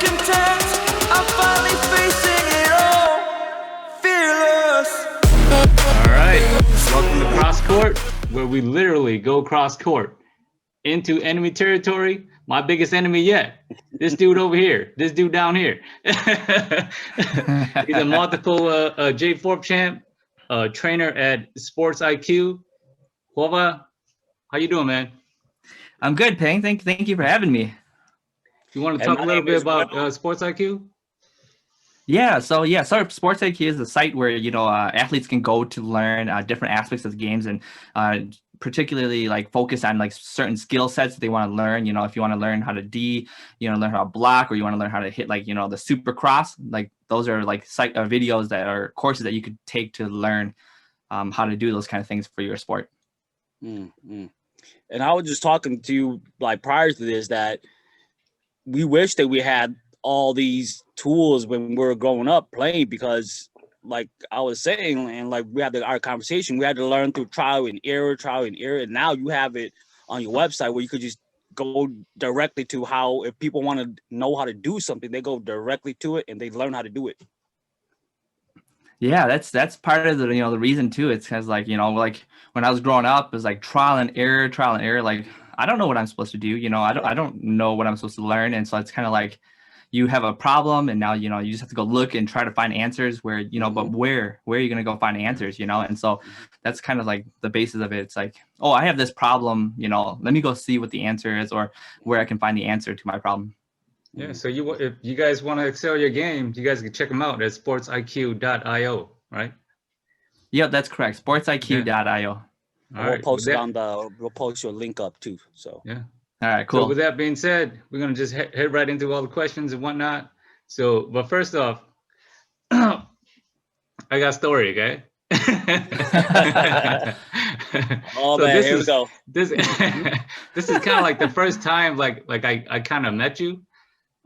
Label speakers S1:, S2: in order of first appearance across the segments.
S1: content. I'm finally facing it all. Fearless.
S2: All right, welcome to CrossCourt, where we literally go cross court into enemy territory. My biggest enemy yet. This dude over here. This dude down here. He's a multiple J4 champ, trainer at Sports IQ. Houa, how you doing, man?
S3: I'm good, Peng. Thank you for having me.
S2: You want to talk a little bit about Sports IQ?
S3: Yeah, so Sports IQ is a site where athletes can go to learn different aspects of the games and particularly like focus on like certain skill sets that they want to learn. If you want to learn how to learn how to block, or you want to learn how to hit the super cross, like those are like videos that are courses that you could take to learn how to do those kind of things for your sport.
S4: Mm-hmm. And I was just talking to you like prior to this that we wish that we had all these tools when we were growing up playing, because like I was saying, and like we had our conversation, we had to learn through trial and error. And now you have it on your website where you could just go directly to how, if people want to know how to do something, they go directly to it and they learn how to do it.
S3: Yeah, that's part of the the reason too. It's because like when I was growing up, it was like trial and error. Like I don't know what I'm supposed to do. I don't know what I'm supposed to learn, and so it's kind of like you have a problem, and now you just have to go look and try to find answers. Where but where are you gonna go find answers? And so that's kind of like the basis of it. It's like, oh, I have this problem. Let me go see what the answer is, or where I can find the answer to my problem.
S2: Yeah, so if you guys want to excel your game, you guys can check them out at sportsiq.io, right?
S3: Yep, that's correct. sportsiq.io.
S4: We'll post we'll post your link up too. So
S2: yeah.
S3: All right, cool.
S2: So with that being said, we're gonna just head right into all the questions and whatnot. So, but first off, I got a story, okay?
S4: Oh so man, here we go.
S2: This is kind of like the first time like I kind of met you.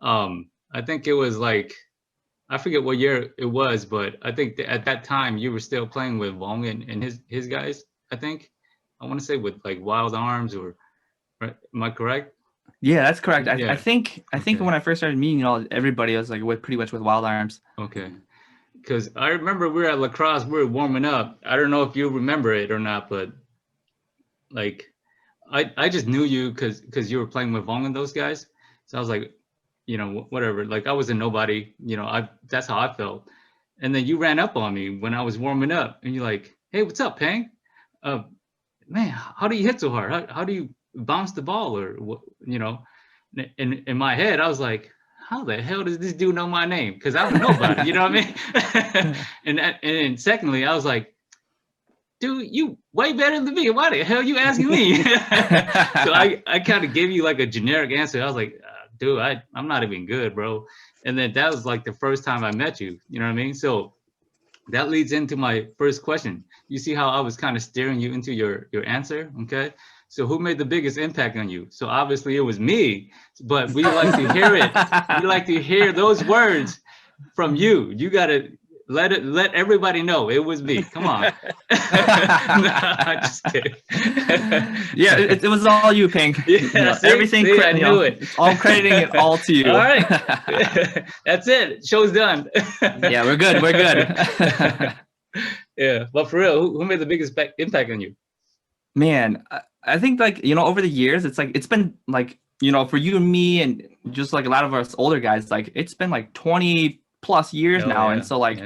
S2: I think it was like, I forget what year it was, but I think at that time you were still playing with Vang and his guys. I think I want to say with like Wild Arms, or right? Am I correct?
S3: Yeah, that's correct.
S2: Yeah.
S3: I think when I first started meeting everybody was like pretty much with Wild Arms.
S2: Okay, because I remember we were at lacrosse, we were warming up. I don't know if you remember it or not, but like I just knew you because you were playing with Vang and those guys. So I was like, whatever. Like I was a nobody. That's how I felt. And then you ran up on me when I was warming up, and you're like, "Hey, what's up, Peng? Man, how do you hit so hard? How do you bounce the ball?" Or what? In my head, I was like, "How the hell does this dude know my name? Because I don't know about it." You know what I mean? and secondly, I was like, "Dude, you way better than me. Why the hell you asking me?" So I kind of gave you like a generic answer. I was like, dude, I'm not even good, bro. And then that was like the first time I met you. You know what I mean? So that leads into my first question. You see how I was kind of steering you into your answer, okay? So who made the biggest impact on you? So obviously it was me, but we like to hear it. We like to hear those words from you. You gotta let everybody know it was me. Come on. No, I'm just kidding.
S3: Yeah, it was all you, Peng.
S2: Yeah,
S3: everything.
S2: I knew it.
S3: All crediting it all to you.
S2: All right. That's it. Show's done.
S3: Yeah, we're good.
S2: Yeah, but for real, who made the biggest impact on you?
S3: Man, I think like over the years, it's been like for you and me and just like a lot of us older guys, like it's been like 20 plus years now. Yeah. And so like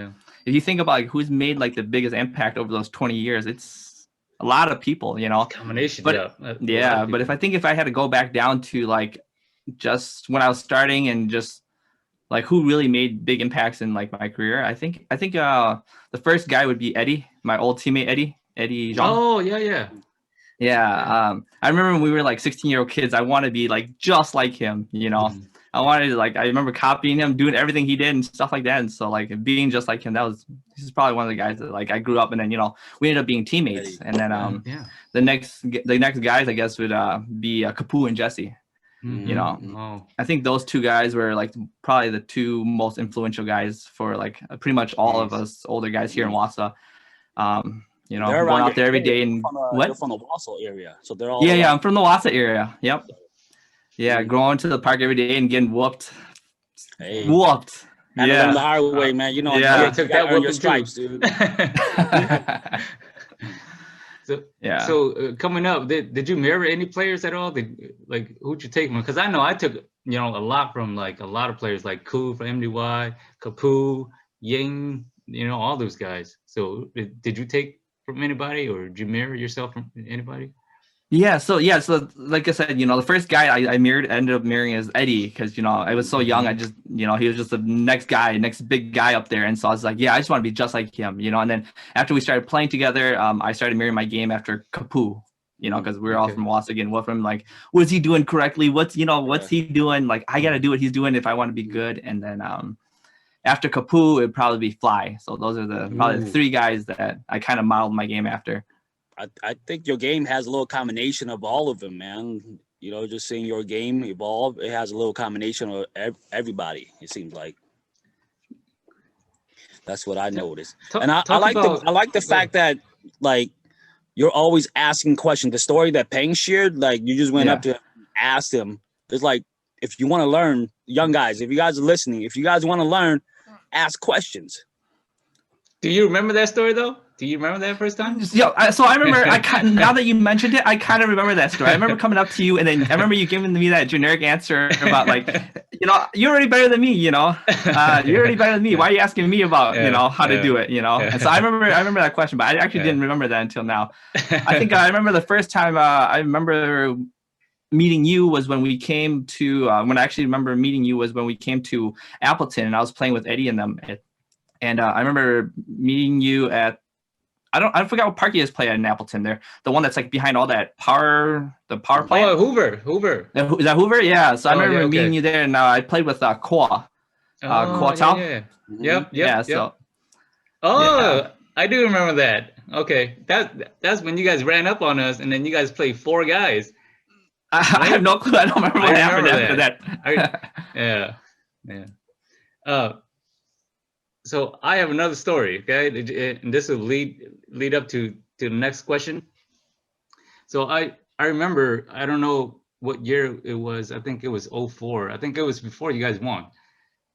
S3: if you think about like who's made like the biggest impact over those 20 years, it's a lot of people,
S2: Combination.
S3: But if I had to go back down to like just when I was starting and just like who really made big impacts in like my career, I think the first guy would be Eddie, my old teammate Eddie Jean.
S2: Oh yeah.
S3: Yeah. I remember when we were like 16-year-old kids, I wanted to be like just like him,
S2: Mm-hmm.
S3: I wanted to I remember copying him, doing everything he did and stuff like that. And so like being just like him, he's probably one of the guys that like I grew up, and then we ended up being teammates. And then the next guys I guess would be Kapu and Jesse.
S2: Mm-hmm.
S3: I think those two guys were like probably the two most influential guys for like pretty much all of us older guys here in Wausau. Going out there every day. And
S4: they're from the Wausau area, so they're all.
S3: I'm from the Wausau area. Yep. Yeah, going to the park every day and getting whooped
S4: Hey,
S3: Whooped.
S4: had to learn the
S3: Yeah.
S4: hard way, man. You know,
S3: Yeah.
S4: you
S2: took
S4: gotta
S2: that
S4: earn your
S2: whooping too.
S4: stripes, dude.
S2: So,
S3: Yeah.
S2: coming up, did you mirror any players at all? Like who'd you take from? Because I know I took a lot from like a lot of players like Koo from MDY, Kapu, Ying, all those guys. So did you take from anybody, or did you mirror yourself from anybody?
S3: Yeah, so like I said, the first guy I ended up marrying is Eddie, because I was so young. I just he was just the next big guy up there, and so I was like, yeah, I just want to be just like him, And then after we started playing together, I started mirroring my game after Kapu, because we were all from Wasagan. Wolfram, like, what's he doing correctly? What's he doing? Like, I gotta do what he's doing if I want to be good. And then after Kapu, it'd probably be Fly. So those are probably the three guys that I kind of modeled my game after.
S4: I think your game has a little combination of all of them, man. Just seeing your game evolve, it has a little combination of everybody. It seems like that's what I noticed, and I like the fact that like you're always asking questions. The story that Peng shared, like you just went up to him and asked him. It's like, if you want to learn, young guys, if you guys are listening, if you guys want to learn, ask questions.
S2: Do you remember that story though? Do you remember that first time?
S3: Yeah, so I remember. Now that you mentioned it, I kind of remember that story. I remember coming up to you, and then I remember you giving me that generic answer about like, you're already better than me. You're already better than me. Why are you asking me about how to do it? And so I remember that question, but I actually didn't remember that until now. I think I remember the first time I remember meeting you was when we came to. When I actually remember meeting you was when we came to Appleton, and I was playing with Eddie and them. And I remember meeting you at, I forgot what park you guys play at in Appleton there. The one that's like behind all that power plant.
S2: Oh, Hoover.
S3: Is that Hoover? Yeah. So I remember meeting you there, and I played with Koa. Koa Tao.
S2: Yep.
S3: Yeah. So.
S2: I do remember that. Okay, that's when you guys ran up on us, and then you guys played 4 guys.
S3: I have no clue. I don't remember what happened after that.
S2: Yeah. So I have another story, okay, and this will lead up to the next question. So I remember, I don't know what year it was. I think it was 04. I think it was before you guys won.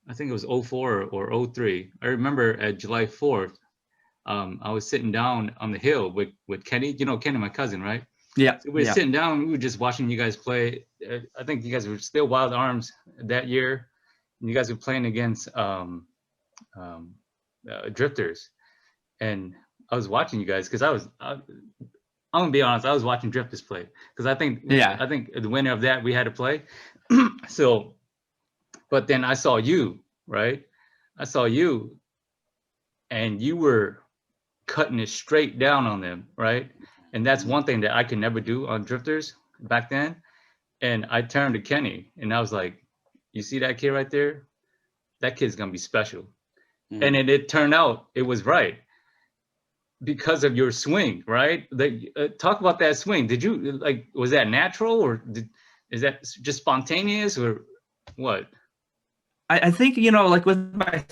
S2: I think it was 04 or 03. I remember at July 4th, I was sitting down on the hill with Kenny. Kenny, my cousin, right?
S3: Yeah.
S2: So we were sitting down. We were just watching you guys play. I think you guys were still Wild Arms that year. And you guys were playing against Drifters, and I was watching you guys because I'm gonna be honest, I was watching Drifters play because I think the winner of that we had to play. So, but then I saw you, right? I saw you, and you were cutting it straight down on them, right? And that's one thing that I could never do on Drifters back then. And I turned to Kenny, and I was like, "You see that kid right there? That kid's gonna be special." And it turned out it was right because of your swing, right? Talk about that swing. Did you was that natural, or is that just spontaneous, or what?
S3: I think, like with my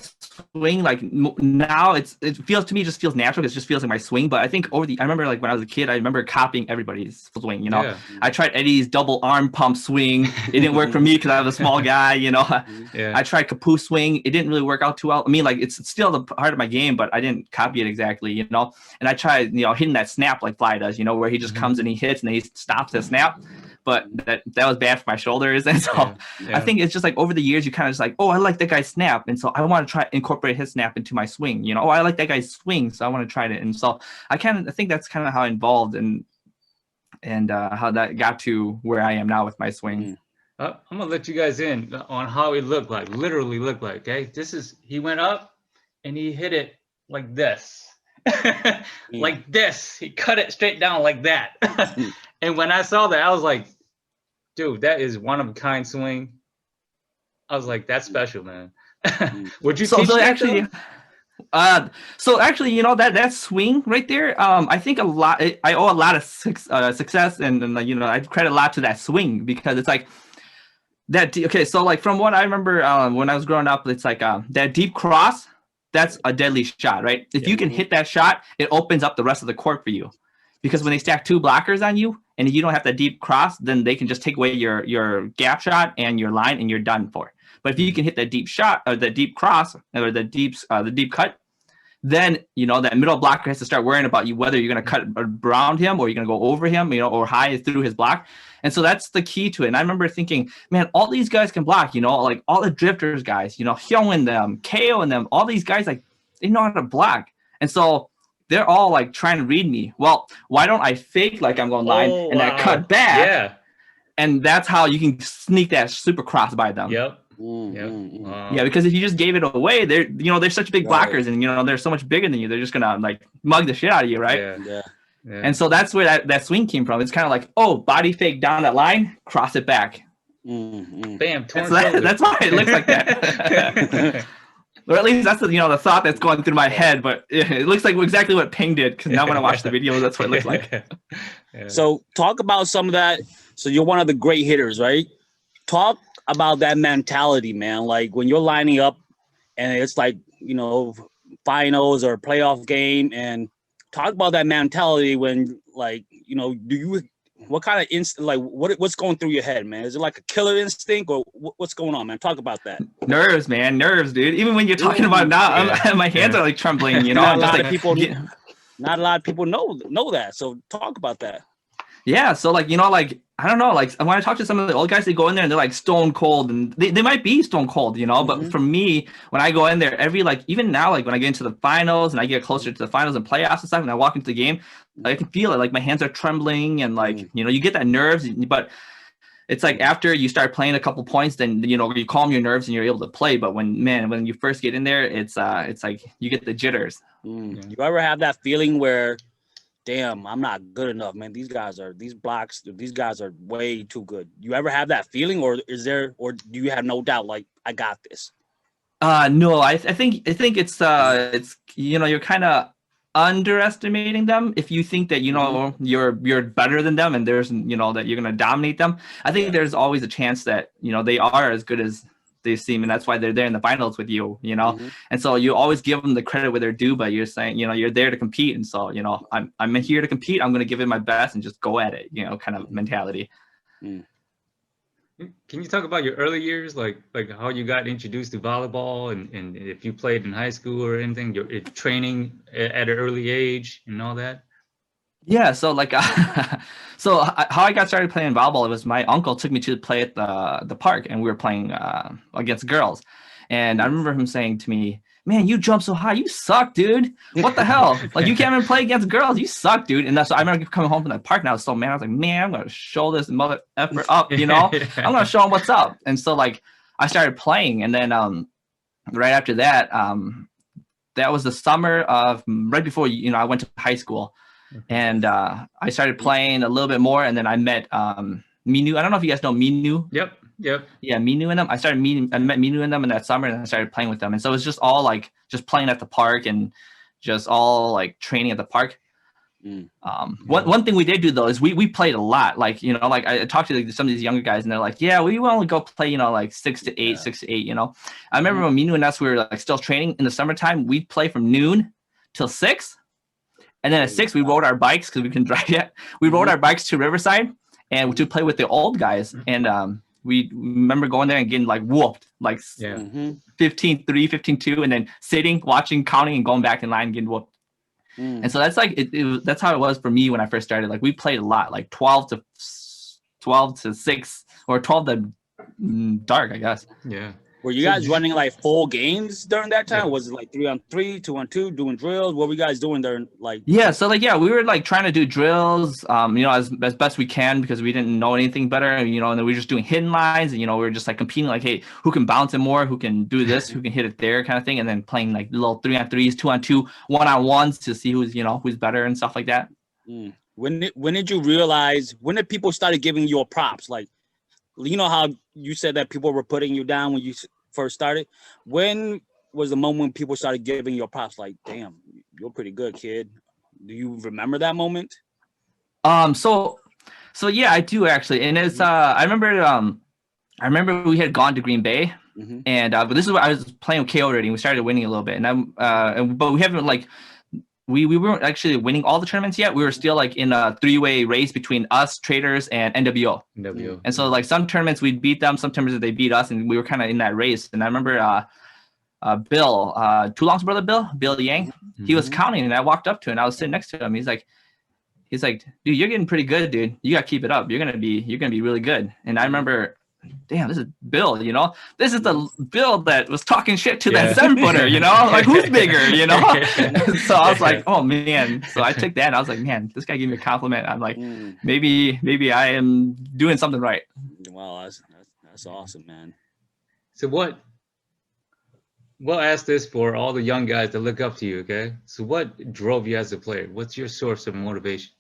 S3: swing, like now it feels to me, just feels natural. It just feels like my swing. But I think I remember like when I was a kid, I remember copying everybody's swing,
S2: Yeah.
S3: I tried Eddie's double arm pump swing. It didn't work for me because I was a small guy,
S2: Yeah.
S3: I tried Kapu swing. It didn't really work out too well. I mean, like it's still the part of my game, but I didn't copy it exactly, And I tried, hitting that snap like Fly does, where he just comes and he hits and then he stops the snap. But that was bad for my shoulders. And so I think it's just like over the years, you kind of just like, oh, I like that guy's snap. And so I want to try to incorporate his snap into my swing. Oh, I like that guy's swing. So I want to try it. And so I think that's kind of how I involved and how that got to where I am now with my swing.
S2: I'm going to let you guys in on how it looked like, literally looked like, okay? He went up and he hit it like this. Like this. He cut it straight down like that. And when I saw that, I was like, dude, that is one of a kind swing. I was like, that's special, man. Would you teach that?
S3: Actually, that swing right there, I think I owe a lot of success and I credit a lot to that swing because it's like that. Okay, so like from what I remember when I was growing up, it's like that deep cross. That's a deadly shot, right? If you can hit that shot, it opens up the rest of the court for you. Because when they stack 2 blockers on you, And if you don't have that deep cross, then they can just take away your gap shot and your line, and you're done for. But if you can hit that deep shot or the deep cross or the deep cut, then that middle blocker has to start worrying about you, whether you're going to cut around him or you're going to go over him, or high through his block. And so that's the key to it. And I remember thinking, man, all these guys can block, like all the drifters guys, Hyung and them, KO and them, all these guys, like they know how to block. And so they're all like trying to read me. Well, why don't I fake like I'm going line and then cut back?
S2: Yeah.
S3: And that's how you can sneak that super cross by them.
S2: Yep.
S3: Wow. Yeah, because if you just gave it away, they're such big blockers, and they're so much bigger than you. They're just gonna like mug the shit out of you, right?
S4: Yeah.
S3: And so that's where that swing came from. It's kind of like, body fake down that line, cross it back.
S2: Bam.
S3: That's why it looks like that. Or at least that's the thought that's going through my head. But it looks like exactly what Ping did. Because now when I watch the video, that's what it looks like.
S4: So talk about some of that. So you're one of the great hitters, right? Talk about that mentality, man. Like when you're lining up and it's like, finals or playoff game, and talk about that mentality when what kind of what's going through your head, man? Is it like a killer instinct or what's going on, man? Talk about that.
S3: Nerves, man. Nerves, dude. Even when you're talking about now, my hands are like trembling,
S4: Not a lot of people know that. So talk about that.
S3: Yeah, so like I don't know, like when I talk to some of the old guys, they go in there and they're like stone cold, and they might be stone cold, but for me, when I go in there, even now, like when I get into the finals and I get closer to the finals and playoffs and stuff, and I walk into the game, I can feel it, like my hands are trembling, and like you get that nerves, but it's like after you start playing a couple points, then you calm your nerves and you're able to play. But when you first get in there, it's like you get the jitters.
S4: You ever have that feeling where, damn, I'm not good enough, man? These guys are way too good. You ever have that feeling, or do you have no doubt, like, I got this?
S3: No, I think it's you're kind of underestimating them if you think that you're better than them, and there's that you're gonna dominate them. I think there's always a chance that they are as good as they seem, and that's why they're there in the finals with you, and so you always give them the credit where they're due, but you're saying you're there to compete, and so I'm here to compete. I'm going to give it my best and just go at it, kind of mentality.
S2: Can you talk about your early years, like how you got introduced to volleyball, and if you played in high school or anything, your training at an early age and all that?
S3: Yeah, so like, so how I got started playing volleyball, it was my uncle took me to play at the park, and we were playing against girls, and I remember him saying to me, "Man, you jump so high, you suck, dude. What the hell? Like, you can't even play against girls. You suck, dude." And so I remember coming home from that park, and I was so mad. I was like, "Man, I'm gonna show this mother effort up, I'm gonna show him what's up." And so like I started playing, and then right after that, that was the summer of right before I went to high school. And I started playing a little bit more, and then I met Minu. I don't know if you guys know Minu.
S2: Yep.
S3: Yeah, Minu and them. I met Minu and them in that summer, and I started playing with them. And so it was just all like just playing at the park and just all like training at the park. One thing we did do though is we played a lot. Like like I talked to some of these younger guys, and they're like, "Yeah, we want to go play like 6 to 8. I remember when Minu and us we were like still training in the summertime. We'd play from noon till 6. And then at 6, we rode our bikes because we couldn't drive yet. We rode our bikes to Riverside and to play with the old guys. And we remember going there and getting like whooped, like 15-3, 15-2, and then sitting, watching, counting, and going back in line and getting whooped. And so that's like that's how it was for me when I first started. Like we played a lot, like 12 to 6 or 12 to dark, I guess.
S2: Yeah.
S4: Were you guys running like full games during that time? Was it like 3-on-3, 2-on-2, doing drills? What were you guys doing during like?
S3: Yeah, so like we were like trying to do drills, as best we can because we didn't know anything better, and then we were just doing hidden lines, and we were just like competing, like, hey, who can bounce it more, who can do this, who can hit it there, kind of thing, and then playing like little 3-on-3s, 2-on-2, 1-on-1s to see who's better and stuff like that.
S4: When did you realize? When did people started giving you props? Like, how you said that people were putting you down when you first started. When was the moment when people started giving you props? Like, damn, you're pretty good, kid. Do you remember that moment?
S3: So yeah, I do actually, and it's I remember we had gone to Green Bay, and but this is what I was playing with KO already, and we started winning a little bit, and but we haven't like we weren't actually winning all the tournaments yet. We were still like in a 3-way race between us, Traders, and NWO. And so like some tournaments we'd beat them, some tournaments they beat us, and we were kind of in that race. And I remember Bill, Toulon's brother, Bill Yang, he was counting, and I walked up to him, and I was sitting next to him. He's like, dude, you're getting pretty good, dude. You got to keep it up. You're gonna be really good. And I remember, damn, this is Bill, you know, this is the Bill that was talking shit to that 7-footer, you know, like who's bigger, you know? So I was like, oh man. So I took that and I was like, man, this guy gave me a compliment. I'm like, maybe I am doing something right.
S4: Wow, that's awesome, man.
S2: So we'll ask this for all the young guys that look up to you, okay? So what drove you as a player? What's your source of motivation?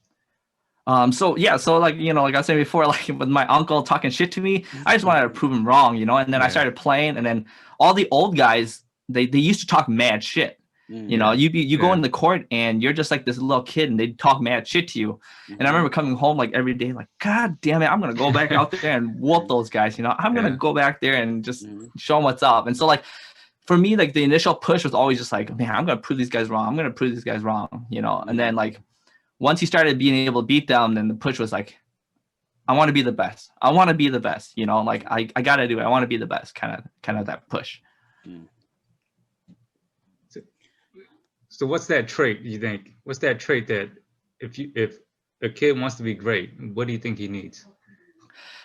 S3: So like, you know, like I was saying before, like with my uncle talking shit to me, I just wanted to prove him wrong, you know. And then I started playing, and then all the old guys, they used to talk mad shit. You know, you go in the court and you're just like this little kid, and they talk mad shit to you. And I remember coming home like every day, like, God damn it, I'm gonna go back out there and whoop those guys. You know, I'm gonna go back there and just show them what's up. And so like, for me, like the initial push was always just like, man, I'm gonna prove these guys wrong. I'm gonna prove these guys wrong. You know, and then like, once he started being able to beat them, then the push was like, I want to be the best. I want to be the best. You know, like I gotta do it. I want to be the best. Kind of that push.
S2: So what's that trait you think? What's that trait that if a kid wants to be great, what do you think he needs?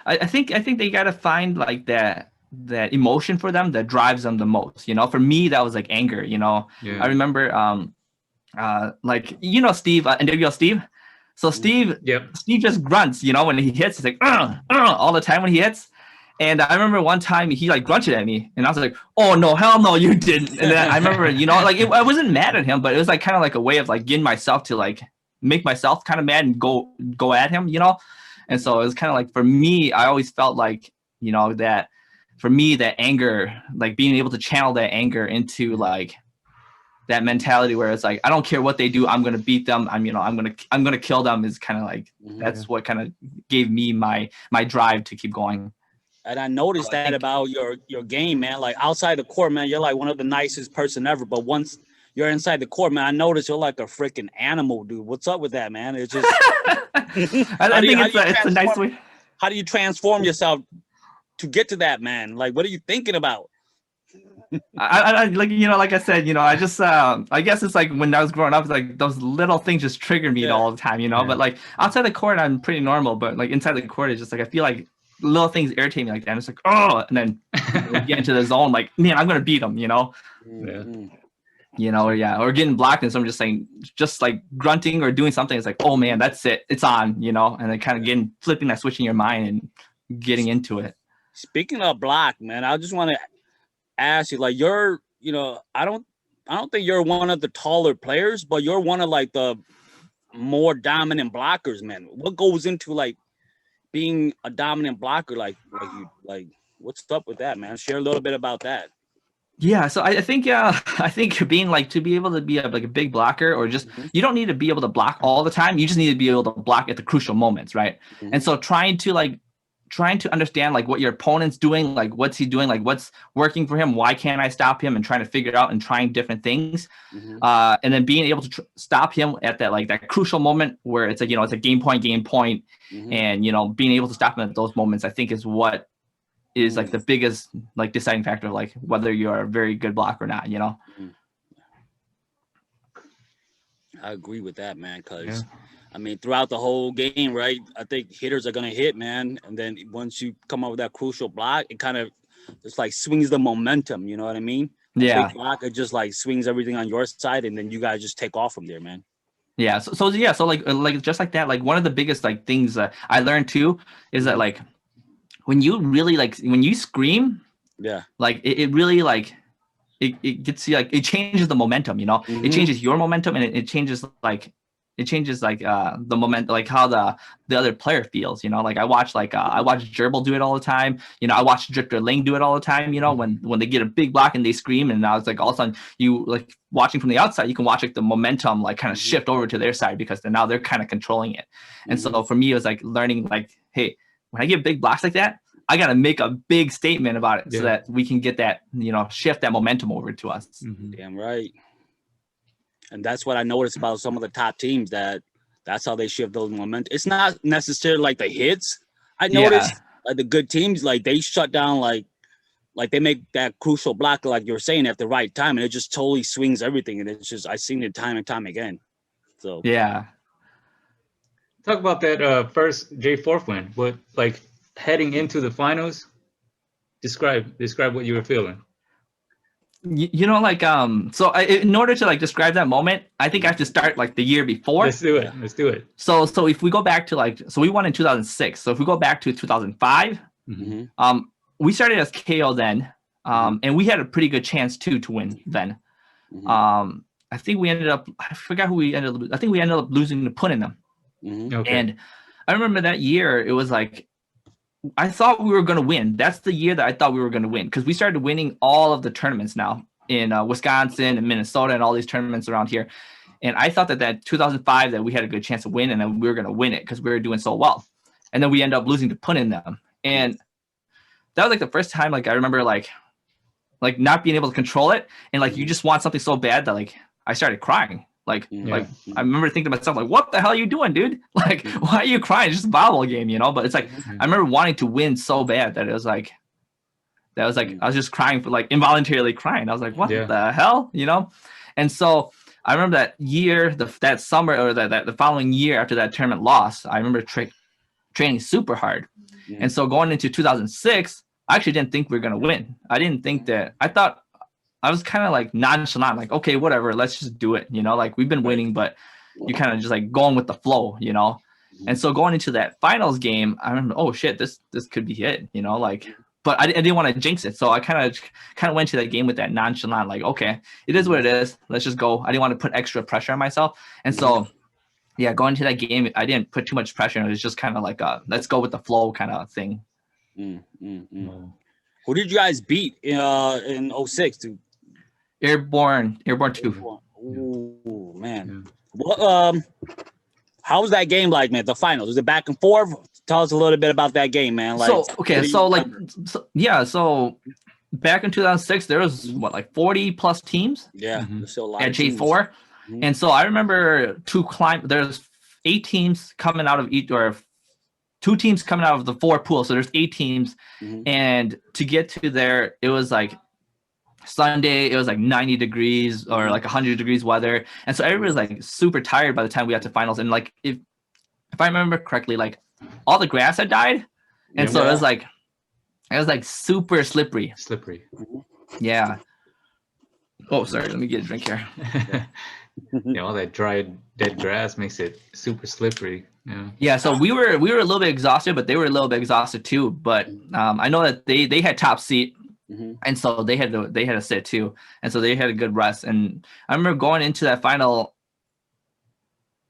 S3: I think they gotta find like that emotion for them that drives them the most. You know, for me that was like anger. You know, I remember like, you know, Steve, NWO Steve. So Steve just grunts, you know, when he hits. He's like all the time when he hits. And I remember one time he like grunted at me, and I was like, oh no, hell no, you didn't. And then I remember, you know, like I wasn't mad at him, but it was like kind of like a way of like getting myself to like make myself kind of mad and go at him, you know. And so it was kind of like, for me, I always felt like, you know, that for me, that anger, like being able to channel that anger into like that mentality where it's like, I don't care what they do, I'm gonna beat them. I'm gonna kill them, is kind of like that's what kind of gave me my drive to keep going.
S4: And I noticed that about your game, man. Like outside the court, man, you're like one of the nicest person ever. But once you're inside the court, man, I noticed you're like a freaking animal, dude. What's up with that, man? It's just
S3: I think it's a nice way.
S4: How do you transform yourself to get to that, man? Like, what are you thinking about?
S3: I like, you know, like I said, you know, I just I guess it's like when I was growing up, it's like those little things just trigger me all the time, you know. But like outside the court, I'm pretty normal. But like inside the court, it's just like I feel like little things irritate me like that. And it's like, oh, and then we get into the zone, like, man, I'm gonna beat them, you know. You know, or getting blocked, and so I'm just saying, just like grunting or doing something. It's like, oh man, that's it, it's on, you know. And then kind of flipping that switch in your mind and getting into it.
S4: Speaking of block, man, I just want to ask you, like, you're, you know, I don't think you're one of the taller players, but you're one of like the more dominant blockers, man. What goes into like being a dominant blocker, like what's up with that, man? Share a little bit about that.
S3: Yeah, so I think being like, to be able to be like a big blocker, or just you don't need to be able to block all the time. You just need to be able to block at the crucial moments, right? And so trying to understand like what your opponent's doing, like what's he doing, like what's working for him, why can't I stop him, and trying to figure it out and trying different things, and then being able to stop him at that crucial moment where it's like, you know, it's a game point, and you know, being able to stop him at those moments, I think is what is like the biggest like deciding factor of like whether you're a very good blocker or not, you know.
S4: I agree with that, man, because I mean, throughout the whole game, right, I think hitters are going to hit, man. And then once you come up with that crucial block, it kind of just like swings the momentum. You know what I mean? Big block, it just like swings everything on your side, and then you guys just take off from there, man.
S3: Yeah. So like just like that, like one of the biggest like things I learned too is that like when you really like, when you scream, like it really like it gets you, like it changes the momentum, you know. It changes your momentum, and it changes like the moment, like how the other player feels, you know. Like I watch Gerbil do it all the time, you know. I watch Drifter Ling do it all the time, you know, when they get a big block and they scream, and now it's like all of a sudden you like watching from the outside, you can watch like the momentum like kind of shift over to their side, because now they're kind of controlling it. And so for me, it was like learning like, hey, when I get big blocks like that, I got to make a big statement about it so that we can get that, you know, shift that momentum over to us.
S4: Damn right. And that's what I noticed about some of the top teams, that's how they shift those momentum. It's not necessarily like the hits. I noticed like the good teams, like they shut down, like they make that crucial block, like you were saying, at the right time, and it just totally swings everything. And it's just, I've seen it time and time again. So
S3: Yeah.
S2: Talk about that first J4 win. What, like, heading into the finals? Describe what you were feeling.
S3: You know, like in order to like describe that moment, I think I have to start like the year before.
S2: Let's do it.
S3: So if we go back to so we won in 2006. So if we go back to 2005, we started as KO then, and we had a pretty good chance to win then. I think we ended up, I forgot who we ended up. I think we ended up losing to Punningham.
S2: Okay.
S3: And I remember that year, it was like, I thought we were going to win. That's the year that I thought we were going to win, because we started winning all of the tournaments now in Wisconsin and Minnesota and all these tournaments around here. And I thought that 2005 that we had a good chance to win, and then we were going to win it because we were doing so well. And then we end up losing to Punningham. And that was like the first time, like I remember like not being able to control it. And like, you just want something so bad that like I started crying. Like I remember thinking to myself, like, what the hell are you doing, dude? Like, why are you crying? It's just a volleyball game, you know? But it's like, I remember wanting to win so bad that it was like, I was just crying, for like involuntarily crying. I was like, what the hell, you know? And so I remember that year, that summer, or the following year after that tournament loss, I remember training super hard. And so going into 2006, I actually didn't think we were going to win. I didn't think that, I thought, I was kind of like nonchalant, like, okay, whatever, let's just do it. You know, like we've been winning, but you kind of just like going with the flow, you know? And so going into that finals game, I remember, oh shit, this could be it, you know, like, but I didn't want to jinx it. So I kind of went to that game with that nonchalant, like, okay, it is what it is. Let's just go. I didn't want to put extra pressure on myself. And so, yeah, going to that game, I didn't put too much pressure. It was just kind of like let's go with the flow kind of thing.
S4: Who did you guys beat in 06, dude?
S3: Airborne 2.
S4: Oh man. Well, how was that game like, man? The finals, was it back and forth? Tell us a little bit about that game, man. Like,
S3: so back in 2006, there was like 40 plus teams.
S4: Yeah, there's still a lot
S3: at
S4: of teams.
S3: J4, and so I remember there's 8 teams coming out of each, or 2 teams coming out of the 4 pools. So there's 8 teams, and to get to there, it was like Sunday, it was like 90 degrees or like 100 degrees weather, and so everybody was like super tired by the time we got to finals. And like if I remember correctly, like all the grass had died, and so it was like super slippery. Yeah. Oh, sorry, let me get a drink here.
S2: Yeah, all that dried dead grass makes it super slippery.
S3: Yeah, so we were a little bit exhausted, but they were a little bit exhausted too. But I know that they had top seat. And so they had to sit too, and so they had a good rest. And I remember going into that final,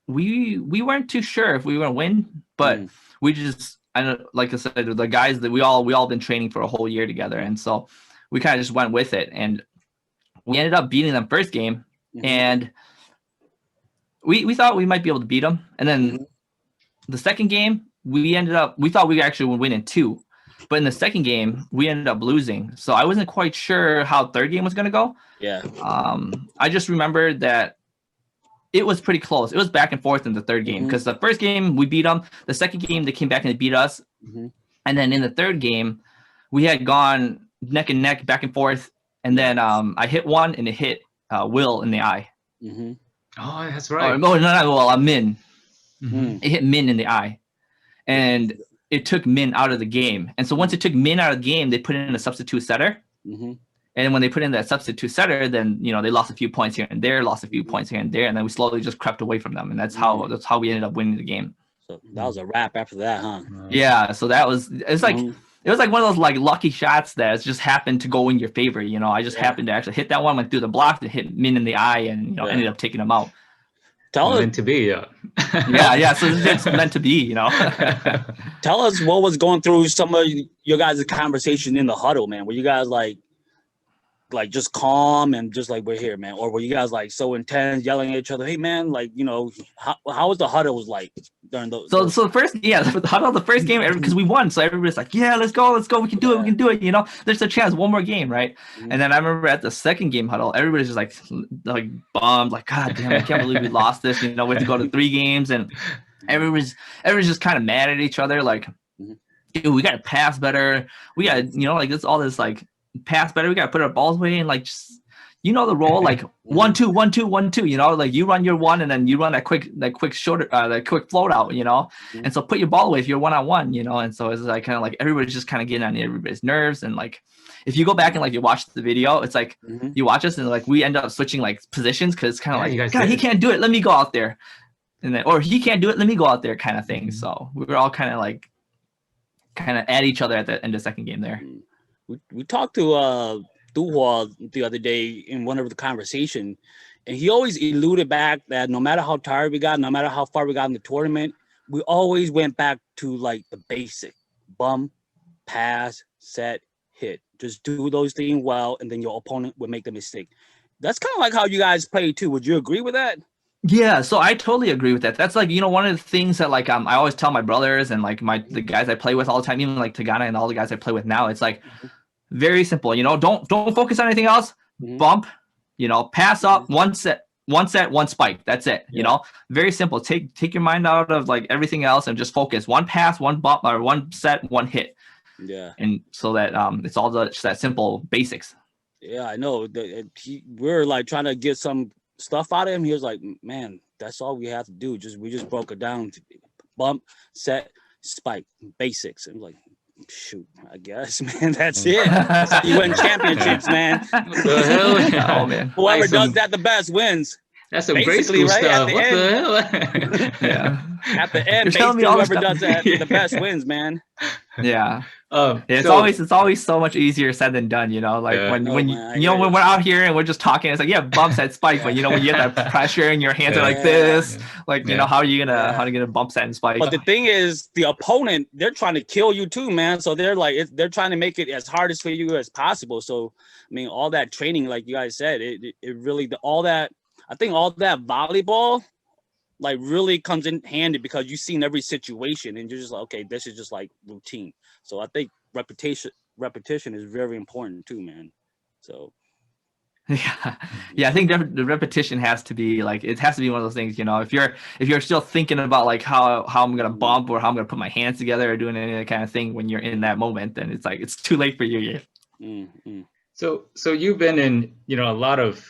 S3: we weren't too sure if we were gonna win, but we just, I know, like I said, the guys that we all been training for a whole year together, and so we kind of just went with it, and we ended up beating them first game, and we thought we might be able to beat them, and then the second game we thought we actually would win in 2. But in the second game, we ended up losing. So I wasn't quite sure how third game was going to go.
S4: Yeah.
S3: I just remember that it was pretty close. It was back and forth in the third game, because the first game we beat them. The second game they came back and they beat us. And then in the third game, we had gone neck and neck, back and forth. And then I hit one and it hit Will in the eye.
S2: Oh, that's right.
S3: No, Will, Min. It hit Min in the eye. And it took Min out of the game. And so once it took Min out of the game, they put in a substitute setter. And when they put in that substitute setter, then, you know, they lost a few points here and there, and then we slowly just crept away from them. And that's how we ended up winning the game.
S4: So that was a wrap after that, huh?
S3: Yeah. So it was like one of those like lucky shots that just happened to go in your favor. You know, I just happened to actually hit that one, went through the block, to hit Min in the eye, and, you know, ended up taking him out.
S2: Meant to be,
S3: yeah. So it's meant to be, you know.
S4: Tell us what was going through some of your guys' conversation in the huddle, man. Were you guys like like just calm and just like we're here, man? Or were you guys like so intense, yelling at each other? Hey, man, like how was the huddle like during those?
S3: So the first the huddle, the first game, because we won, so everybody's like, yeah, let's go, we can do it, there's a chance, one more game, right?
S4: Mhm.
S3: And then I remember at the second game huddle, everybody's just like bummed, like, God damn, I can't believe we lost this, we have to go to 3 games, and everybody's just kind of mad at each other, like,
S4: Mhm.
S3: dude, we gotta pass better, we gotta, like, this all this like pass better, we gotta put our balls away, and like just the role, like 1 2 1 2 1 2, like you run your one and then you run that quick shorter that quick float out,
S4: Mhm.
S3: and so put your ball away if you're 1-on-1, and so it's like kind of like everybody's just kind of getting on everybody's nerves, and like if you go back and like you watch the video, it's like
S4: Mhm.
S3: you watch us and like we end up switching like positions because it's kind of
S2: Yeah, you
S3: like,
S2: guys
S3: God, he
S2: did.
S3: can't do it, let me go out there, and then or he can't do it, let me go out there kind of thing.
S2: Mhm.
S3: So we were all kind of at each other at the end of the second game there.
S4: We talked to Houa the other day in one of the conversation, and he always alluded back that no matter how tired we got, no matter how far we got in the tournament, we always went back to like the basic: bump, pass, set, hit. Just do those things well, and then your opponent would make the mistake. That's kind of like how you guys play too. Would you agree with that?
S3: Yeah, so I totally agree with that. That's like, one of the things that like I always tell my brothers and like the guys I play with all the time, even like Tagana and all the guys I play with now. It's like very simple, don't focus on anything else.
S4: Mhm.
S3: Bump, pass up, one set, one spike. That's it.
S4: Yeah.
S3: Very simple. Take your mind out of like everything else and just focus. One pass, one bump, or one set, one hit.
S4: Yeah.
S3: And so that it's all just that simple basics.
S4: Yeah, I know. We're like trying to get some stuff out of him. He was like, man, that's all we have to do. We just broke it down to bump, set, spike, basics. And I'm like, shoot, I guess, man, that's it. That's how you win championships, man.
S2: What the hell?
S3: Oh man.
S4: Whoever
S2: Like
S4: does that the best wins.
S2: That's some grade
S4: Basically,
S2: school
S4: right, at
S2: stuff.
S4: the
S2: What the hell?
S3: Yeah.
S4: At the end,
S3: You're telling me
S4: basically,
S3: all this
S4: whoever
S3: stuff.
S4: does that the best wins, man.
S3: Yeah. It's
S2: So-
S3: always so much easier said than done, like
S2: Yeah.
S3: when
S4: No,
S3: when
S4: man, I
S3: you
S4: hear
S3: when
S4: you.
S3: we're out here and we're just talking, it's like, yeah, bumps at spike, but when you get that pressure and your hands are like
S4: Yeah.
S3: this,
S2: Yeah.
S3: like
S2: Yeah.
S3: how are you gonna
S4: Yeah.
S3: how are you gonna bump set and spike?
S4: But the thing is, the opponent, they're trying to kill you too, man. So they're like, they're trying to make it as hard as for you as possible. So, I mean, all that training, like you guys said, it really, I think all that volleyball, like really comes in handy because you've seen every situation and you're just like, okay, this is just like routine. So I think repetition is very important too, man. So
S3: Yeah, I think the repetition has to be like, it has to be one of those things, if you're still thinking about like how I'm gonna bump or how I'm gonna put my hands together or doing any other kind of thing when you're in that moment, then it's like it's too late for you.
S2: So you've been in, a lot of,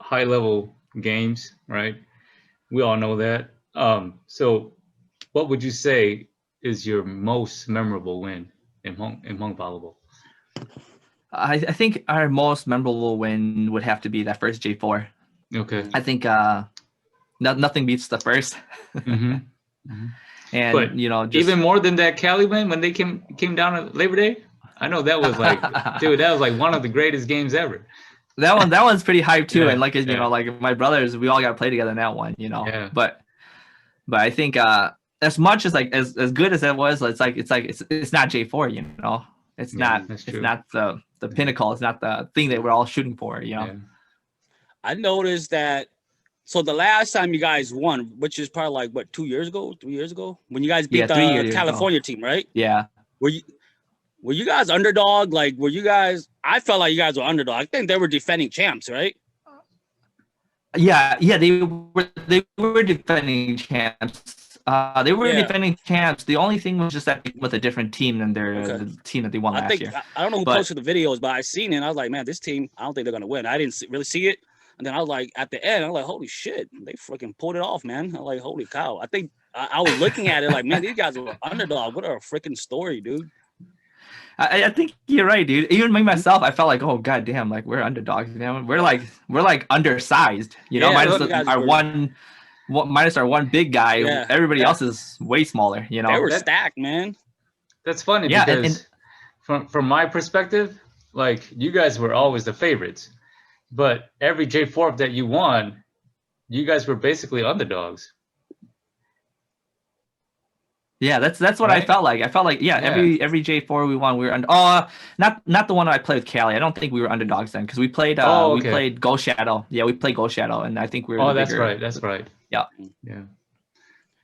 S2: high level games, right? We all know that. So what would you say is your most memorable win in Hmong volleyball?
S3: I think our most memorable win would have to be that first J4.
S2: Okay.
S3: I think nothing beats the first.
S2: Mm-hmm.
S3: And
S2: But
S3: just
S2: even more than that Cali win when they came down on Labor Day. I know that was like, dude, that was like one of the greatest games ever.
S3: that one's pretty hype too.
S2: Yeah,
S3: And like
S2: yeah.
S3: like my brothers, we all got to play together in that one.
S2: Yeah.
S3: But I think as much as like as good as that was, it's not J4. It's
S2: Yeah,
S3: not
S2: that's
S3: it's
S2: true.
S3: not the pinnacle. It's not the thing that we're all shooting for.
S2: Yeah.
S4: I noticed that. So the last time you guys won, which is probably like what, 2 years ago, 3 years ago, when you guys beat
S3: 3
S4: the
S3: years ago.
S4: California team, right?
S3: Yeah.
S4: Were you guys underdog? Like, were you guys? I felt like you guys were underdog. I think they were defending champs, right?
S3: Yeah, they were defending champs. They were
S4: Yeah.
S3: defending champs. The only thing was just that with a different team than
S4: Okay.
S3: the team that they won
S4: I
S3: last
S4: think
S3: year.
S4: I don't know who
S3: But-
S4: posted the videos, but I seen it. And I was like, man, this team, I don't think they're gonna win. I didn't really see it, and then I was like, at the end, I'm like, holy shit, they freaking pulled it off, man. I'm like, holy cow. I think I was looking at it like, man, these guys are underdog. What a freaking story, dude.
S3: I think you're right, dude. Even me myself, I felt like, oh god damn, like we're underdogs. We're like undersized.
S4: Yeah,
S3: minus
S4: you guys
S3: our
S4: were-
S3: minus our one big guy.
S4: Yeah,
S3: Everybody
S4: yeah.
S3: else is way smaller.
S4: They were
S2: That-
S4: stacked, man.
S2: That's funny
S3: Yeah,
S2: because from my perspective, like you guys were always the favorites, but every J4 that you won, you guys were basically underdogs.
S3: Yeah, that's what I
S2: Right?
S3: felt like. I felt like
S2: Yeah.
S3: every J4 we won, we were under. Oh, not the one I played with Cali. I don't think we were underdogs then because we played
S2: Oh,
S3: we
S2: okay.
S3: played Ghost Shadow. Yeah, we played Ghost Shadow, and I think we were
S2: Oh,
S3: the
S2: that's
S3: bigger.
S2: right. That's right.
S3: Yeah.
S2: Yeah.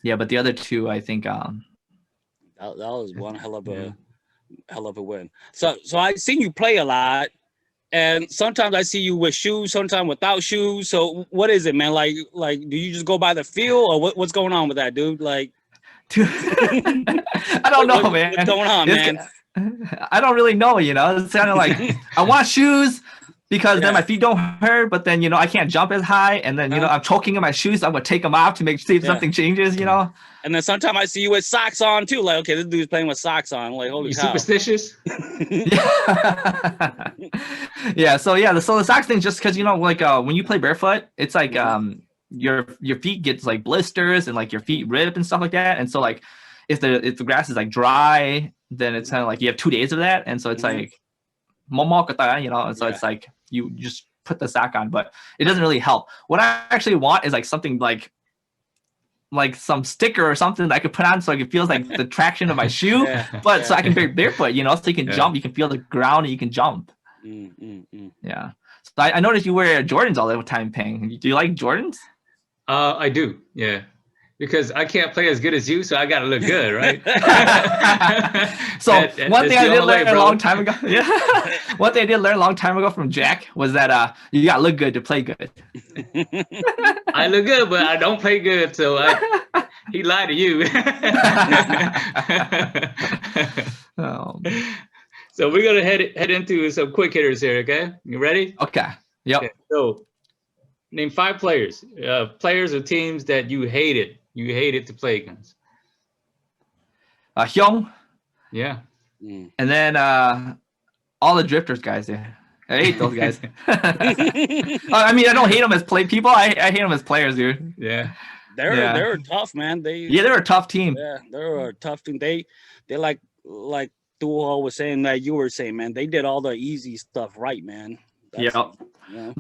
S3: Yeah, but the other two, I think.
S4: That was one hell of
S2: Yeah.
S4: a win. So I seen you play a lot, and sometimes I see you with shoes, sometimes without shoes. So what is it, man? Like do you just go by the feel, or what's going on with that, dude? Like,
S3: I don't know, man.
S4: What's going on, man?
S3: I don't really know. It's kind of like I want shoes because then my feet don't hurt, but then I can't jump as high, and then I'm choking in my shoes. So I'm gonna take them off to see if something changes.
S4: And then sometimes I see you with socks on too. Like, okay, this dude's playing with socks on. Like, holy
S2: You
S4: cow.
S2: superstitious?
S3: Yeah. So the socks thing, just because like when you play barefoot, it's like your feet gets like blisters and like your feet rip and stuff like that. And so like if the grass is like dry, then it's kind of like you have 2 days of that, and so it's like and so it's like you just put the sock on, but it doesn't really help. What I actually want is like something like some sticker or something that I could put on so it feels like the traction of my shoe, so I can be barefoot, so you can jump, you can feel the ground and you can jump. Yeah. So I noticed you wear Jordans all the time, Peng. Do you like Jordans?
S2: I do, yeah. Because I can't play as good as you, so I gotta look good, right?
S3: So one thing I did learn a long time ago, one thing I did learn a long time ago from Jack was that you gotta look good to play good.
S2: I look good, but I don't play good, so he lied to you. So we're gonna head into some quick hitters here, okay? You ready?
S3: Okay. Yep.
S2: Okay. So name 5 players, players or teams that you hated to play against.
S3: Hyung.
S2: Yeah.
S3: And then all the Drifters guys there. I hate those guys. I mean, I don't hate them as people. I hate them as players, dude.
S2: Yeah.
S4: They're tough, man.
S3: They're a tough team.
S4: Yeah, they're a tough team. They like Houa was saying, that you were saying, man. They did all the easy stuff right, man.
S3: Yeah.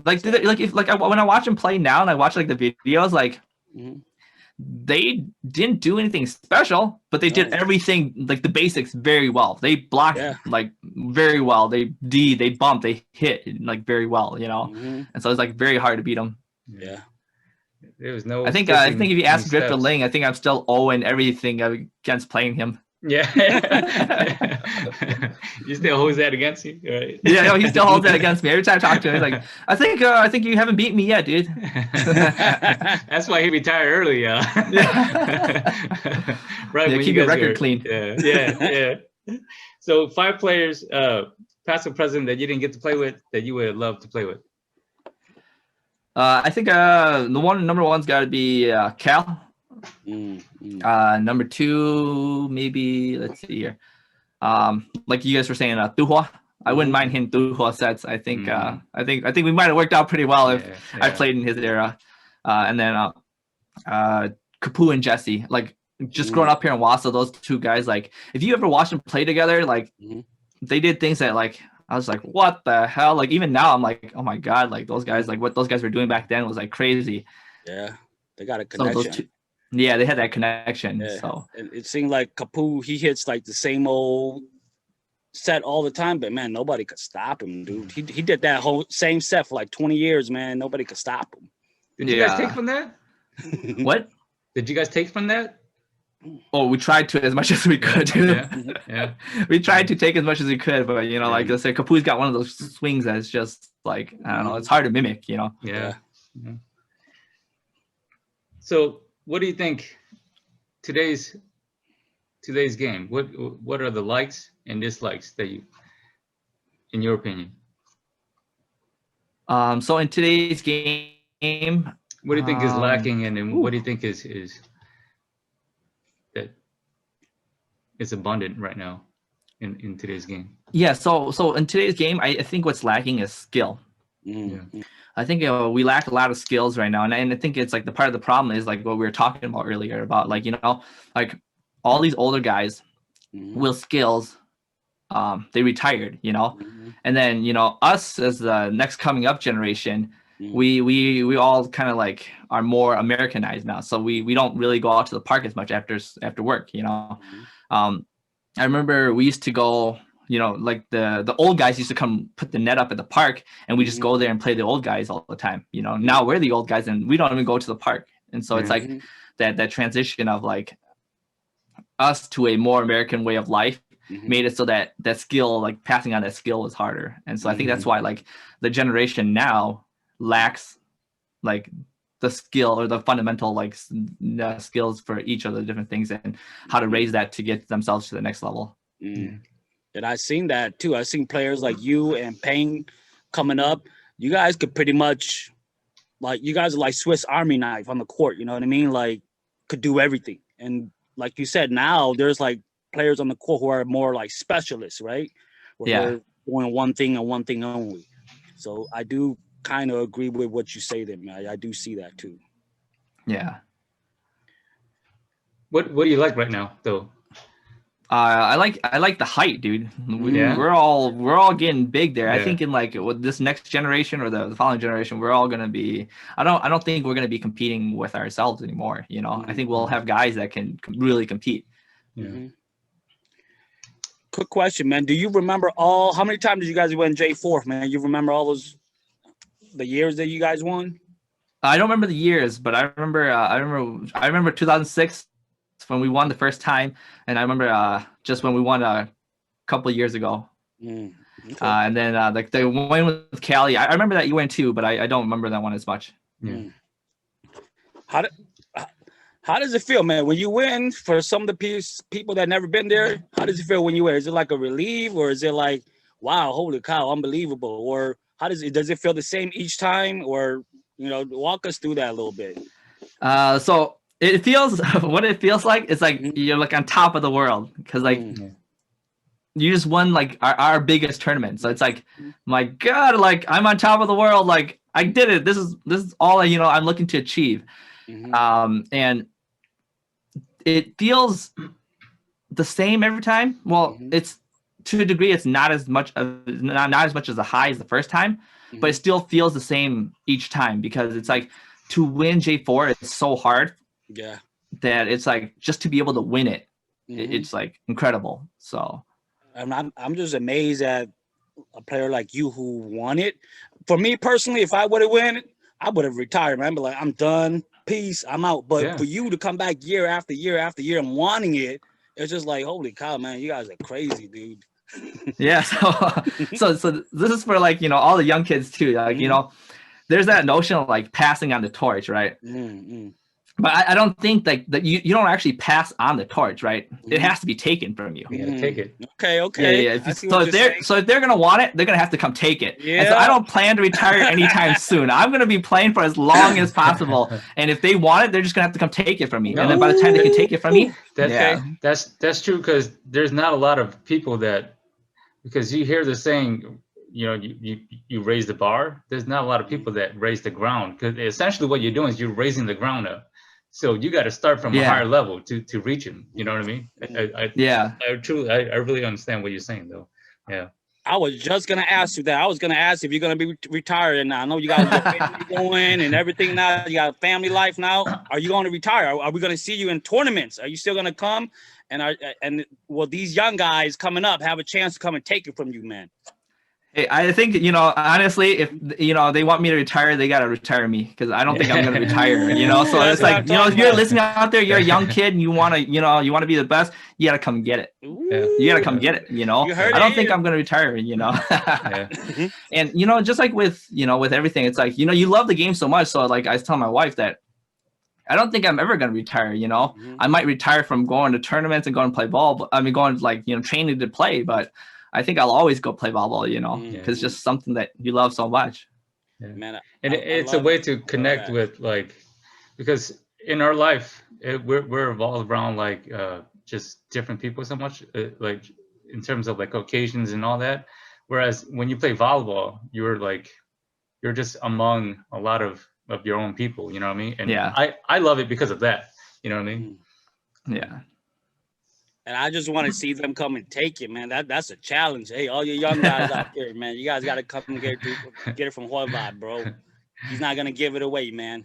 S3: Like when I watch them play now and I watch like the videos, like they didn't do anything special, but they did everything like the basics very well. They blocked like very well. They bumped, they hit like very well, and so it's like very hard to beat them.
S2: Yeah. There was no.
S3: I think if you ask Drifter Ling, I think I'm still 0 in everything against playing him.
S2: Yeah. You still holds that against you, right?
S3: Yeah, no, he still holds that against me. Every time I talk to him, he's like, I think you haven't beat me yet, dude.
S2: That's why he retired early, right?
S3: Yeah, keep your record clean.
S2: Yeah. So 5 players, past or present, that you didn't get to play with that you would love to play with.
S3: I think number one's got to be Cal. Number 2, maybe, let's see here. Like you guys were saying, Duhua. I wouldn't mind him Duhua sets. I think we might have worked out pretty well if I played in his era. And then Kapu and Jesse. Like just growing up here in Wausau, those 2 guys, like if you ever watch them play together, like they did things that like I was like, what the hell? Like even now I'm like, oh my god, like those guys, like what those guys were doing back then was like crazy.
S4: Yeah, they got a connection.
S3: Yeah, they had that connection.
S4: Yeah.
S3: So
S4: it seemed like Kapu, he hits like the same old set all the time, but man, nobody could stop him, dude. He did that whole same set for like 20 years, man. Nobody could stop him.
S2: Did you guys take from that?
S3: What?
S2: Did you guys take from that?
S3: Oh, we tried to as much as we could.
S2: Yeah.
S3: We tried to take as much as we could, but like I said, Kapu's got one of those swings that's just like, I don't know, it's hard to mimic,
S2: Yeah. So what do you think today's game? What are the likes and dislikes that you, in your opinion?
S3: So in today's game,
S2: what do you think is lacking, and what do you think is that is abundant right now in today's game?
S3: Yeah, so in today's game, I think what's lacking is skill. I think we lack a lot of skills right now, and I think it's like the part of the problem is like what we were talking about earlier about like like all these older guys with skills, they retired, and then us as the next coming up generation, we all kind of like are more Americanized now. So we don't really go out to the park as much after work, you know. I remember we used to go, you know, like the old guys used to come put the net up at the park, and we just go there and play the old guys all the time. You know, now we're the old guys and we don't even go to the park. And so it's like that transition of like us to a more American way of life made it so that skill, like passing on that skill, was harder. And so I think that's why like the generation now lacks like the skill or the fundamental like skills for each of the different things and how to raise that to get themselves to the next level.
S4: And I've seen that too. I've seen players like you and Payne coming up. You guys could pretty much, like, you guys are like Swiss Army knife on the court. You know what I mean? Like, could do everything. And like you said, now there's like players on the court who are more like specialists, right? Where they're doing one thing and one thing only. So I do kind of agree with what you say there, man. I do see that too.
S3: Yeah.
S2: What do you like right now, though?
S3: I like the height, dude. We're all getting big there. I think in like with this next generation or the following generation, we're all gonna be. I don't think we're gonna be competing with ourselves anymore. You know, I think we'll have guys that can really compete.
S4: Quick question, man. Do you remember how many times did you guys win J4, man? You remember all the years that you guys won?
S3: I don't remember the years, but I remember 2006 when we won the first time, and I remember just when we won a couple of years ago. And then like the one with Cali, I remember that you went too, but I don't remember that one as much.
S4: How does it feel, man, when you win? For some of the people that never been there, how does it feel when you win? Is it like a relief, or is it like, wow, holy cow, unbelievable? Or how does it feel the same each time? Or, you know, walk us through that a little bit.
S3: So it feels what it feels like. It's like you're like on top of the world, because like you just won like our biggest tournament. So it's like, my God, like I'm on top of the world. Like I did it. This is all I'm looking to achieve. And it feels the same every time. Well, it's to a degree, it's not as much as a high as the first time, but it still feels the same each time, because it's like to win J4, it's so hard. That it's like just to be able to win it, it's like incredible. So
S4: I'm just amazed at a player like you who won it. For me personally, if I would have won it, I would have retired, man. I'd be like, I'm done. Peace. I'm out. But for you to come back year after year after year and wanting it, it's just like, holy cow, man, you guys are crazy, dude.
S3: So this is for like, all the young kids too. Like, there's that notion of like passing on the torch, right? But I don't think like that you don't actually pass on the torch, right? It has to be taken from you.
S2: You gotta take it.
S4: Okay.
S3: Yeah. So if they're gonna want it, they're gonna have to come take it. And so I don't plan to retire anytime soon. I'm gonna be playing for as long as possible. And if they want it, they're just gonna have to come take it from me. And then by the time they can take it from me,
S2: that's true, because there's not a lot of people because you hear the saying, you raise the bar. There's not a lot of people that raise the ground, because essentially what you're doing is you're raising the ground up. So you got to start from a higher level to reach him. You know what I mean? I really understand what you're saying, though. Yeah.
S4: I was just gonna ask you that. I was gonna ask if you're gonna be retired, and I know you got your family going and everything now. You got a family life now. Are you going to retire? Are we gonna see you in tournaments? Are you still gonna come? And will these young guys coming up have a chance to come and take it from you, man?
S3: Hey, I think, honestly, if, they want me to retire, they got to retire me, because I don't think I'm going to retire, So it's like, if you're listening out there, you're a young kid and you want to be the best, you got to come get it. You got to come get it, I don't think I'm going to retire, And, just like with everything, it's like, you love the game so much. So like, I was telling my wife that I don't think I'm ever going to retire, I might retire from going to tournaments and going to play ball, but going like, training to play, but I think I'll always go play volleyball, because it's just something that you love so much.
S2: Man, it's a way to connect with, like, because in our life, we're revolved around like just different people so much, like in terms of like occasions and all that. Whereas when you play volleyball, you're just among a lot of your own people, you know what I mean? And I love it because of that, you know what I mean?
S3: Yeah.
S4: And I just want to see them come and take it, man. That's a challenge. Hey, all you young guys out there, man, you guys got to come and get it from Houa, bro. He's not gonna give it away, man.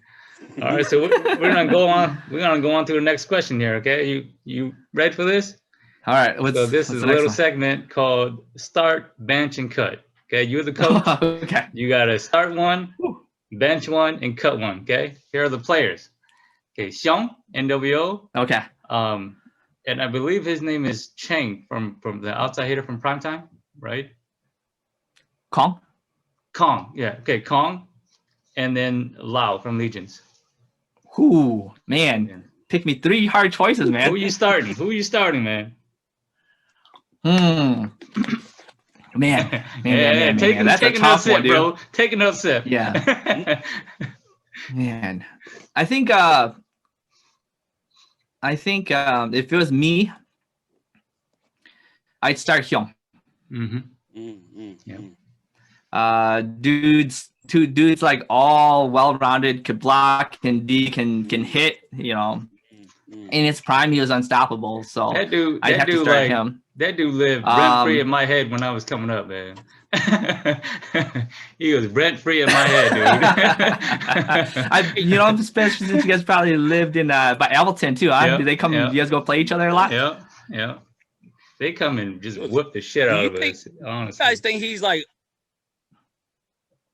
S2: All right, so we're gonna go on. We're gonna go on to the next question here. Okay, you ready for this?
S3: All right.
S2: So this is a little segment called Start, Bench, and Cut. Okay, you're the coach.
S3: Okay.
S2: You gotta start one, bench one, and cut one. Okay, here are the players. Okay, Xiong, NWO.
S3: Okay.
S2: And I believe his name is Cheng from the outside hitter from Primetime, right?
S3: Kong.
S2: Yeah. Okay, Kong, and then Lau from Legions.
S3: Ooh, man. Pick me 3 hard choices, man.
S2: Who are you starting, man?
S3: Man.
S2: Take
S3: That's a
S2: another
S3: tough
S2: sip,
S3: one, dude.
S2: bro. Take another sip.
S3: Yeah. Man. I think if it was me, I'd start Hyung. Two dudes like all well-rounded, could block, can D, can hit, you know. In his prime, he was unstoppable. So I'd have to start him.
S2: That dude lived rent-free in my head when I was coming up, man. He was rent-free in my head, dude.
S3: Especially since you guys probably lived in by Appleton too, huh? Do they come? You guys go play each other a lot?
S2: Yeah. They come and just whip the shit out of us. Honestly,
S4: You guys think he's like?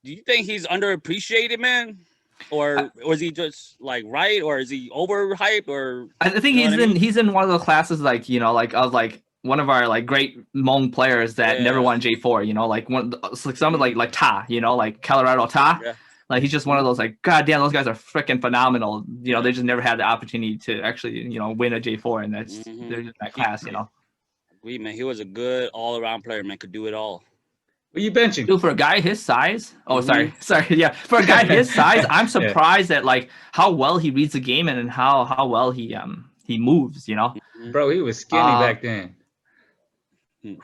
S4: Do you think he's underappreciated, man? Or was he just like right? Or is he overhyped? Or
S3: I think he's in one of those classes like one of our like great Hmong players that never won J4, like someone like Ta, like Colorado Ta. Yeah. Like he's just one of those like, God damn, those guys are freaking phenomenal. They just never had the opportunity to actually, win a J4, and that's they're just that class,
S4: Agree, man. He was a good all around player, man. Could do it all.
S2: Who you benching?
S3: Dude, for a guy his size, sorry. Yeah, for a guy his size, I'm surprised at like how well he reads the game and how well he moves,
S2: Bro, he was skinny back then. He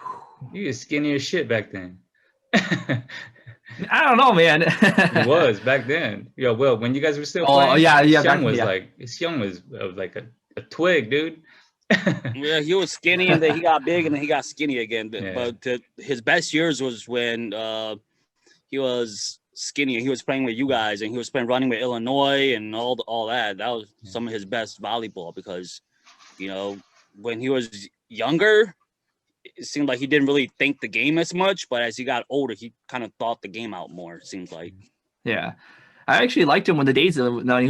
S2: was skinny as shit back then.
S3: I don't know, man.
S2: He was back then. Yeah, well, when you guys were still playing, Xiong was like a twig, dude.
S4: Yeah, he was skinny and then he got big and then he got skinny again. But his best years was when he was skinny and he was playing with you guys and he was running with Illinois and all that. That was some of his best volleyball because, when he was younger, it seemed like he didn't really think the game as much. But as he got older, he kind of thought the game out more, it seems like.
S3: Yeah. I actually liked him when he was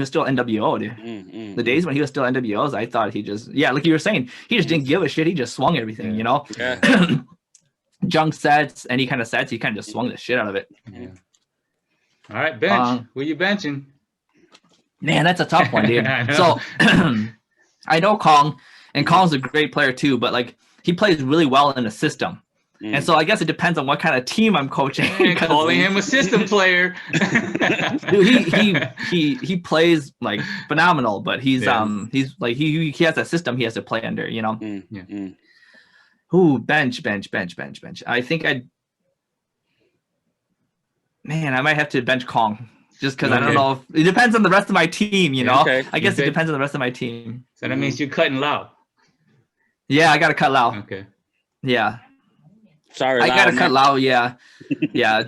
S3: still NWO, dude. The days when he was still NWOs, I thought he just, like you were saying, he just didn't give a shit. He just swung everything,
S4: Yeah.
S3: Junk sets, any kind of sets, he kind of just swung the shit out of it.
S2: Yeah. All right, bench. Who you benching?
S3: Man, that's a tough one, dude. So I know Kong, and Kong's a great player too, but like he plays really well in a system. And so I guess it depends on what kind of team I'm coaching.
S2: Calling him a system player.
S3: Dude, he plays like phenomenal, but he's like he has a system he has to play under, Ooh, bench. I think I might have to bench Kong just because I don't know if it depends on the rest of my team,
S2: Okay.
S3: I guess it depends on the rest of my team.
S2: So that means you're cutting Lau.
S3: Yeah, I gotta cut Lau.
S2: Okay.
S3: Yeah.
S4: Sorry,
S3: I gotta cut Lau. Yeah. I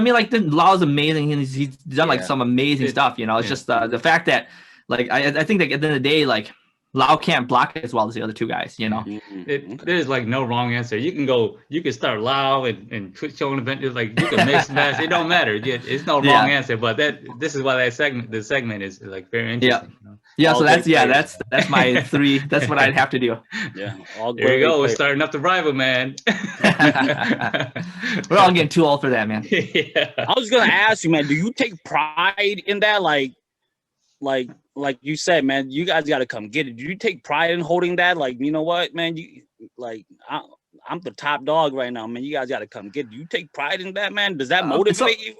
S3: mean, like Lau's amazing, and he's done like some amazing stuff. It's just the fact that, like, I think that at the end of the day, like Lau can't block as well as the other two guys.
S2: There's like no wrong answer. You can start Lau and put your own event. Like you can mix and match. It don't matter. It's no wrong answer. But this is why the segment is like very interesting.
S3: Yeah. So that's my 3. That's what I'd have to do.
S4: Yeah.
S2: There you go. We're starting up the rival, man.
S3: We're all getting too old for that, man.
S2: Yeah.
S4: I was gonna ask you, man. Do you take pride in that? Like you said, man, you guys got to come get it. Do you take pride in holding that? Like, you know what, man? I'm the top dog right now, man. You guys got to come get it. Do you take pride in that, man? Does that motivate you?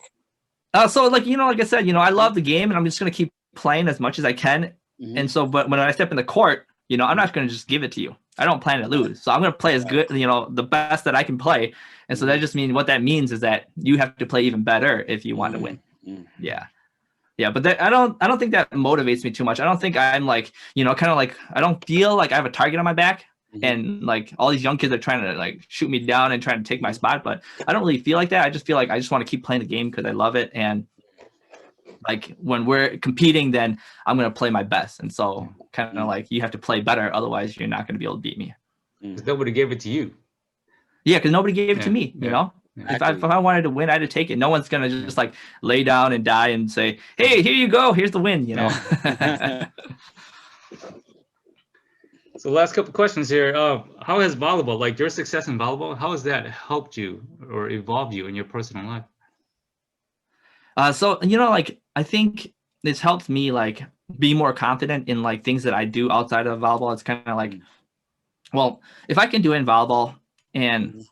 S3: So like I said, I love the game, and I'm just gonna keep playing as much as I can. And so, but when I step in the court, I'm not gonna just give it to you. I don't plan to lose, so I'm gonna play as good, the best that I can play. And so that just means what that means is that you have to play even better if you want to win. Yeah, but I don't think that motivates me too much. I don't think I'm like, kind of like, I don't feel like I have a target on my back and like all these young kids are trying to like shoot me down and trying to take my spot, but I don't really feel like that. I just feel like I just want to keep playing the game because I love it. And like when we're competing, then I'm going to play my best. And so kind of like you have to play better. Otherwise, you're not going to be able to beat me.
S2: Because nobody gave it to you.
S3: Yeah, because nobody gave it to me, you know? If I wanted to win, I had to take it. No one's going to just like lay down and die and say, hey, here you go. Here's the win, you know?
S2: So last couple questions here. How has volleyball, like your success in volleyball, how has that helped you or evolved you in your personal life?
S3: So, you know, like, I think it's helped me like be more confident in like things that I do outside of volleyball. It's kind of like, well, if I can do it in volleyball and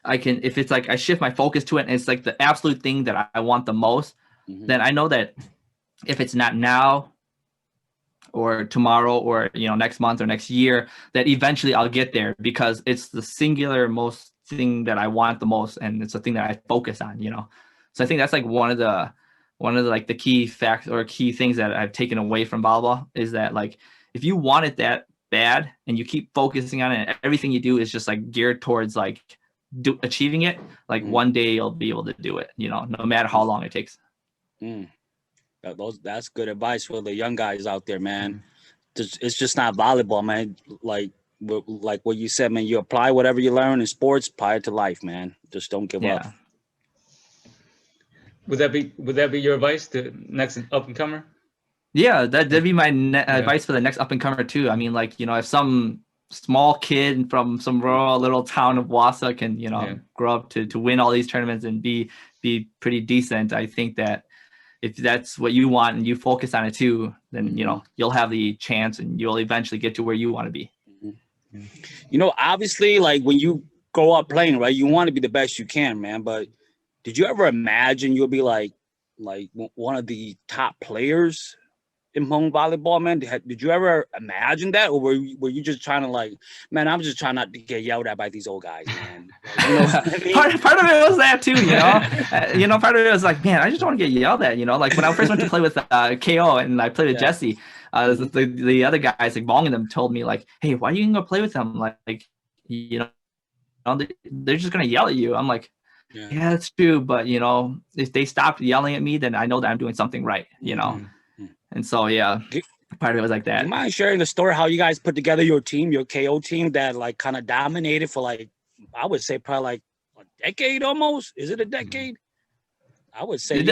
S3: I can, if it's like I shift my focus to it and it's like the absolute thing that I want the most, then I know that if it's not now or tomorrow or, you know, next month or next year, that eventually I'll get there because it's the singular most thing that I want the most. And it's the thing that I focus on, you know? So I think that's like one of the like the key facts or key things that I've taken away from volleyball is that like, if you want it that bad and you keep focusing on it, and everything you do is just like geared towards like achieving it, like one day you'll be able to do it, you know, no matter how long it takes.
S4: That's good advice for the young guys out there, man. It's just not volleyball, man. Like what you said, man, you apply whatever you learn in sports, apply it to life, man. Just don't give up.
S2: Would that be your advice to next up and comer?
S3: Yeah, that'd be my advice for the next up and comer too. I mean, like, you know, if some small kid from some rural little town of Wassa can, you know, grow up to win all these tournaments and be pretty decent, I think that if that's what you want and you focus on it too, then, you know, you'll have the chance and you'll eventually get to where you want to be.
S4: You know, obviously, like when you grow up playing, right, you want to be the best you can, man. But did you ever imagine you'll be like one of the top players in Hmong volleyball, man? Did you ever imagine that, or were you just trying to like, man, I'm just trying not to get yelled at by these old guys, man? Like, you know what I mean?
S3: part of it was that too, you know. You know, part of it was like, man, I just don't want to get yelled at, you know. Like when I first went to play with KO and I played with Jesse, the other guys like Vang and them told me like, hey, why are you gonna go play with them? Like you know, they're just gonna yell at you. I'm like, yeah, that's true, but you know, if they stop yelling at me, then I know that I'm doing something right, you know. And so, yeah, part of it was like that.
S4: You mind sharing the story how you guys put together your team, your KO team that like kind of dominated for like, I would say probably like a decade almost? Is it a decade? I would say
S3: it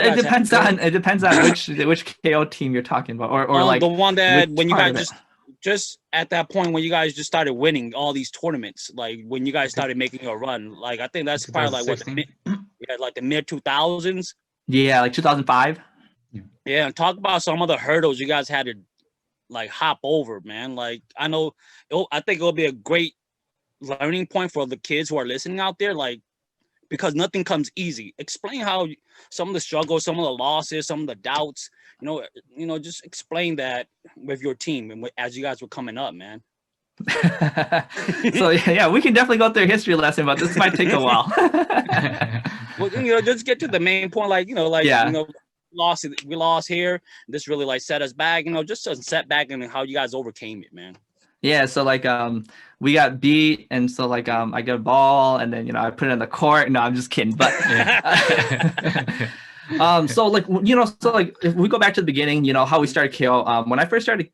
S3: depends on which KO team you're talking about, or like
S4: the one that when you guys just at that point when you guys just started winning all these tournaments, like when you guys started making a run, like I think that's probably like what like the mid 2000s.
S3: Yeah, like 2005.
S4: Yeah, and talk about some of the hurdles you guys had to like hop over, man. Like I think it'll be a great learning point for the kids who are listening out there, like because nothing comes easy. Explain how some of the struggles, some of the losses, some of the doubts, you know, just explain that with your team and as you guys were coming up, man.
S3: So yeah, we can definitely go through a history lesson, but this might take a while.
S4: Well, you know, just get to the main point, like, you know, like, you know, we lost here. This really like set us back, you know, just a setback and how you guys overcame it, man.
S3: Yeah, so like we got beat, and so like I got a ball, and then you know I put it in the court. No, I'm just kidding, but so like you know, so like if we go back to the beginning, you know how we started KO. When I first started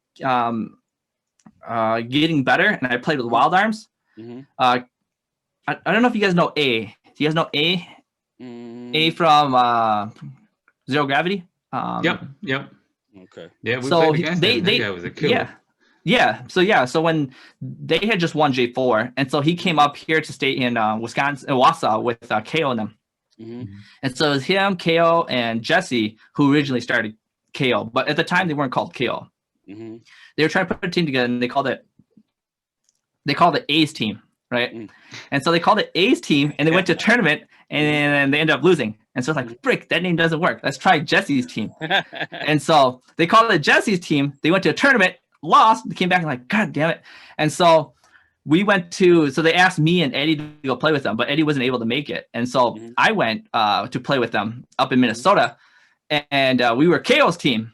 S3: getting better, and I played with Wild Arms. I don't know if you guys know A. Do you guys know A? A from Zero Gravity.
S2: Yep.
S4: Okay.
S2: Yeah, we
S3: so
S2: played against him. That guy was a killer.
S3: Yeah. So when they had just won J4, and so he came up here to stay in Wisconsin, Wausau with KO and them. And so it was him, KO, and Jesse who originally started KO, but at the time they weren't called KO. They were trying to put a team together, and they called it A's team, right? And so they called it A's team, and they went to a tournament, and they ended up losing. And so it's like, frick, that name doesn't work. Let's try Jesse's team. And so they called it Jesse's team. They went to a tournament, lost, they came back and like, God damn it. And so so they asked me and Eddie to go play with them, but Eddie wasn't able to make it. And so I went to play with them up in Minnesota, and we were KO's team.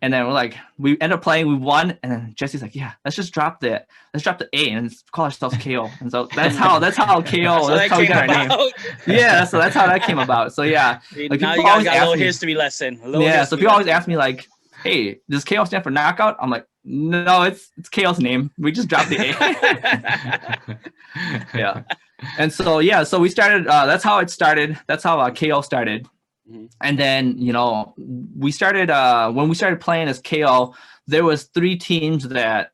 S3: And then we end up playing, we won, and then Jesse's like, yeah, let's drop the A and call ourselves KO. And so that's how KO, that's how we got our name. Yeah, so that's how that came about. So yeah.
S4: Like, now you guys got a little history lesson.
S3: So people always ask me like, hey, does KO stand for knockout? I'm like, no, it's KO's name. We just dropped the A. Yeah. And so yeah, so we started, that's how it started. That's how KO started. And then, we started, when we started playing as KO, there was 3 teams that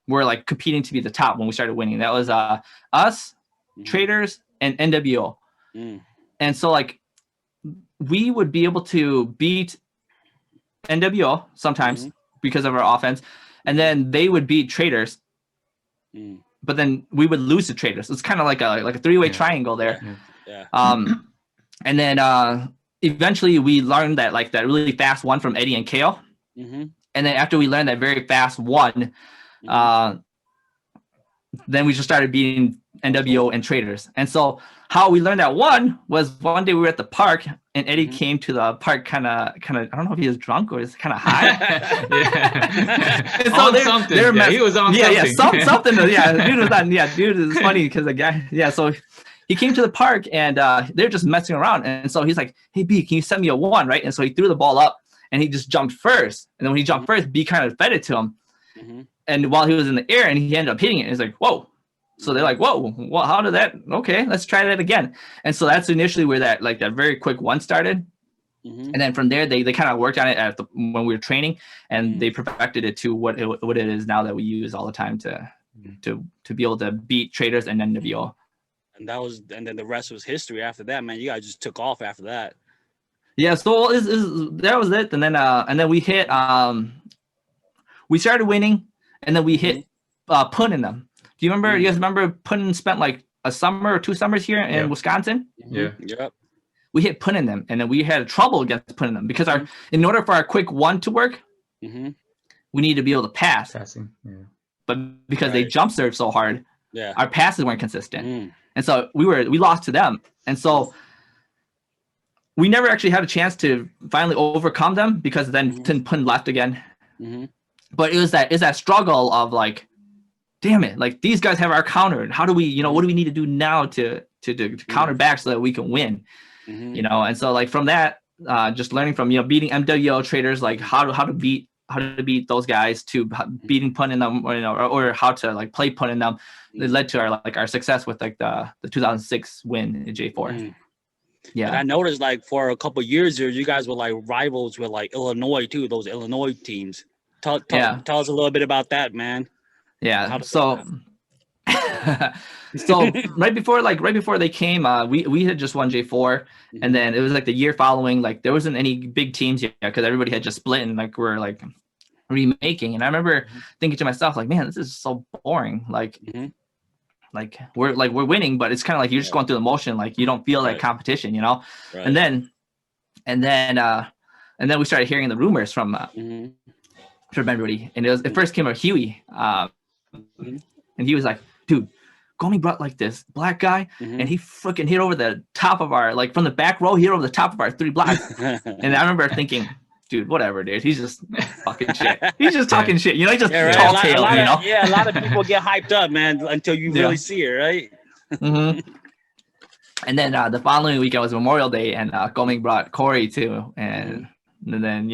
S3: were like competing to be the top when we started winning. That was us, Traders, and NWO. And so like we would be able to beat NWO sometimes because of our offense, and then they would beat Traders, but then we would lose to Traders. It's kind of like a 3-way triangle there. And then eventually we learned that like that really fast one from Eddie and KO. And then after we learned that very fast one, then we just started beating NWO and Traders. And so how we learned that one was one day we were at the park and Eddie came to the park kind of I don't know if he was drunk or was kind of high.
S2: And so he was on something.
S3: Something. Dude is funny because the guy, so he came to the park and they're just messing around. And so he's like, hey, B, can you send me a 1, right? And so he threw the ball up and he just jumped first. And then when he jumped first, B kind of fed it to him. And while he was in the air and he ended up hitting it, he's like, whoa. So they're like, whoa, well, how did that? Okay, let's try that again. And so that's initially where that very quick one started. And then from there, they kind of worked on it when we were training, and they perfected it to what it is now that we use all the time to be able to beat Traders and NWO.
S4: And then the rest was history after that, man. You guys just took off after that.
S3: Yeah, so that was it. And then we hit we started winning, and then we hit punting them. Do you remember? You guys remember Punnin spent like a summer or 2 summers here in Wisconsin?
S2: Yeah.
S4: Yep.
S3: We hit Punnin them, and then we had trouble against Punnin them because in order for our quick one to work, we need to be able to pass.
S2: Passing. Yeah.
S3: But because they jump serve so hard, our passes weren't consistent, and so we lost to them, and so we never actually had a chance to finally overcome them because then Punnin left again. But it was that struggle of like, damn it, like these guys have our counter, and how do we, what do we need to do now to counter back so that we can win, and so like from that, just learning from beating MWO Traders, like how to beat those guys, to beating punting them, or how to like play punting them, it led to our success with like the 2006 win in J4. Yeah,
S4: and I noticed like for a couple of years here, you guys were like rivals with like Illinois too, those Illinois teams. Tell us a little bit about that, man.
S3: Yeah. So right before they came, we had just won J4, and then it was like the year following, like there wasn't any big teams yet because everybody had just split and like we're like remaking. And I remember thinking to myself, like, man, this is so boring. Like, like we're winning, but it's kind of like you're just going through the motion. Like you don't feel that competition, Right. And then we started hearing the rumors from everybody, and it first came from Huey. And he was like, dude, Gomi brought like this black guy, and he freaking hit over the top of our, like from the back row, he hit over the top of our 3 blocks. And I remember thinking, dude, whatever, dude. He's just fucking shit. He's just talking shit. He's just tall tale,
S4: Yeah, a lot of people get hyped up, man, until you really see it, right?
S3: And then the following weekend was Memorial Day, and Gomi brought Corey too. And then,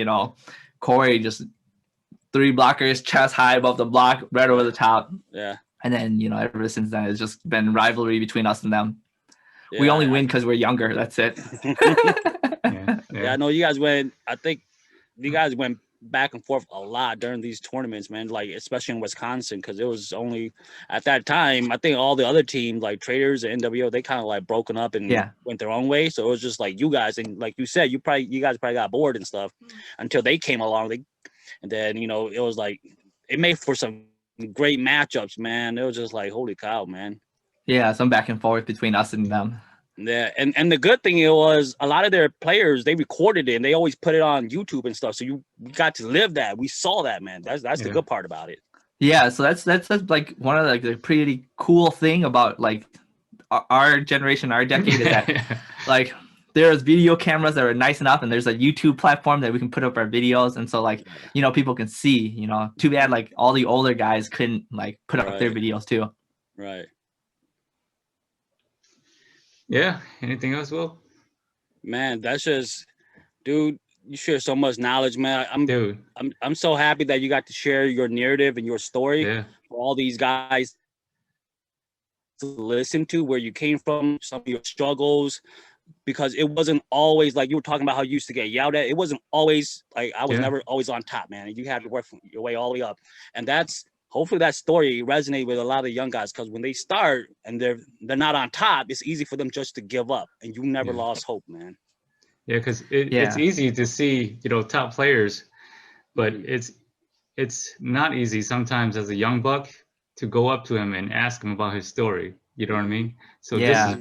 S3: Corey just 3 blockers, chest high above the block, right over the top.
S4: Yeah.
S3: And then, ever since then, it's just been rivalry between us and them. Yeah. We only win because we're younger. That's it.
S4: I know you guys went, I think you guys went back and forth a lot during these tournaments, man, like especially in Wisconsin, because it was only at that time, I think all the other teams like Traders and NWO, they kind of like broken up and went their own way. So it was just like you guys, and like you said, you guys probably got bored and stuff until they came along. And then, it was like, it made for some great matchups, man. It was just like, holy cow, man.
S3: Yeah, some back and forth between us and them.
S4: Yeah, and the good thing was a lot of their players, they recorded it and they always put it on YouTube and stuff. So you got to live that. We saw that, man. That's the good part about it.
S3: Yeah, so that's like one of the pretty cool thing about like our generation, our decade is that like there's video cameras that are nice enough, and there's a YouTube platform that we can put up our videos, and so like people can see. Too bad like all the older guys couldn't like put up their videos too.
S4: Right.
S2: Yeah. Anything else, Will?
S4: Man, that's just, dude. You share so much knowledge, man. I'm so happy that you got to share your narrative and your story for all these guys to listen to, where you came from, some of your struggles, because it wasn't always like you were talking about how you used to get yelled at. It wasn't always like I was never always on top, man. You had to work your way all the way up, and hopefully that story resonates with a lot of young guys, because when they start and they're not on top, it's easy for them just to give up, and you never lost hope, man.
S2: Yeah, because it's easy to see, top players, but it's not easy sometimes as a young buck to go up to him and ask him about his story. You know what I mean? So this is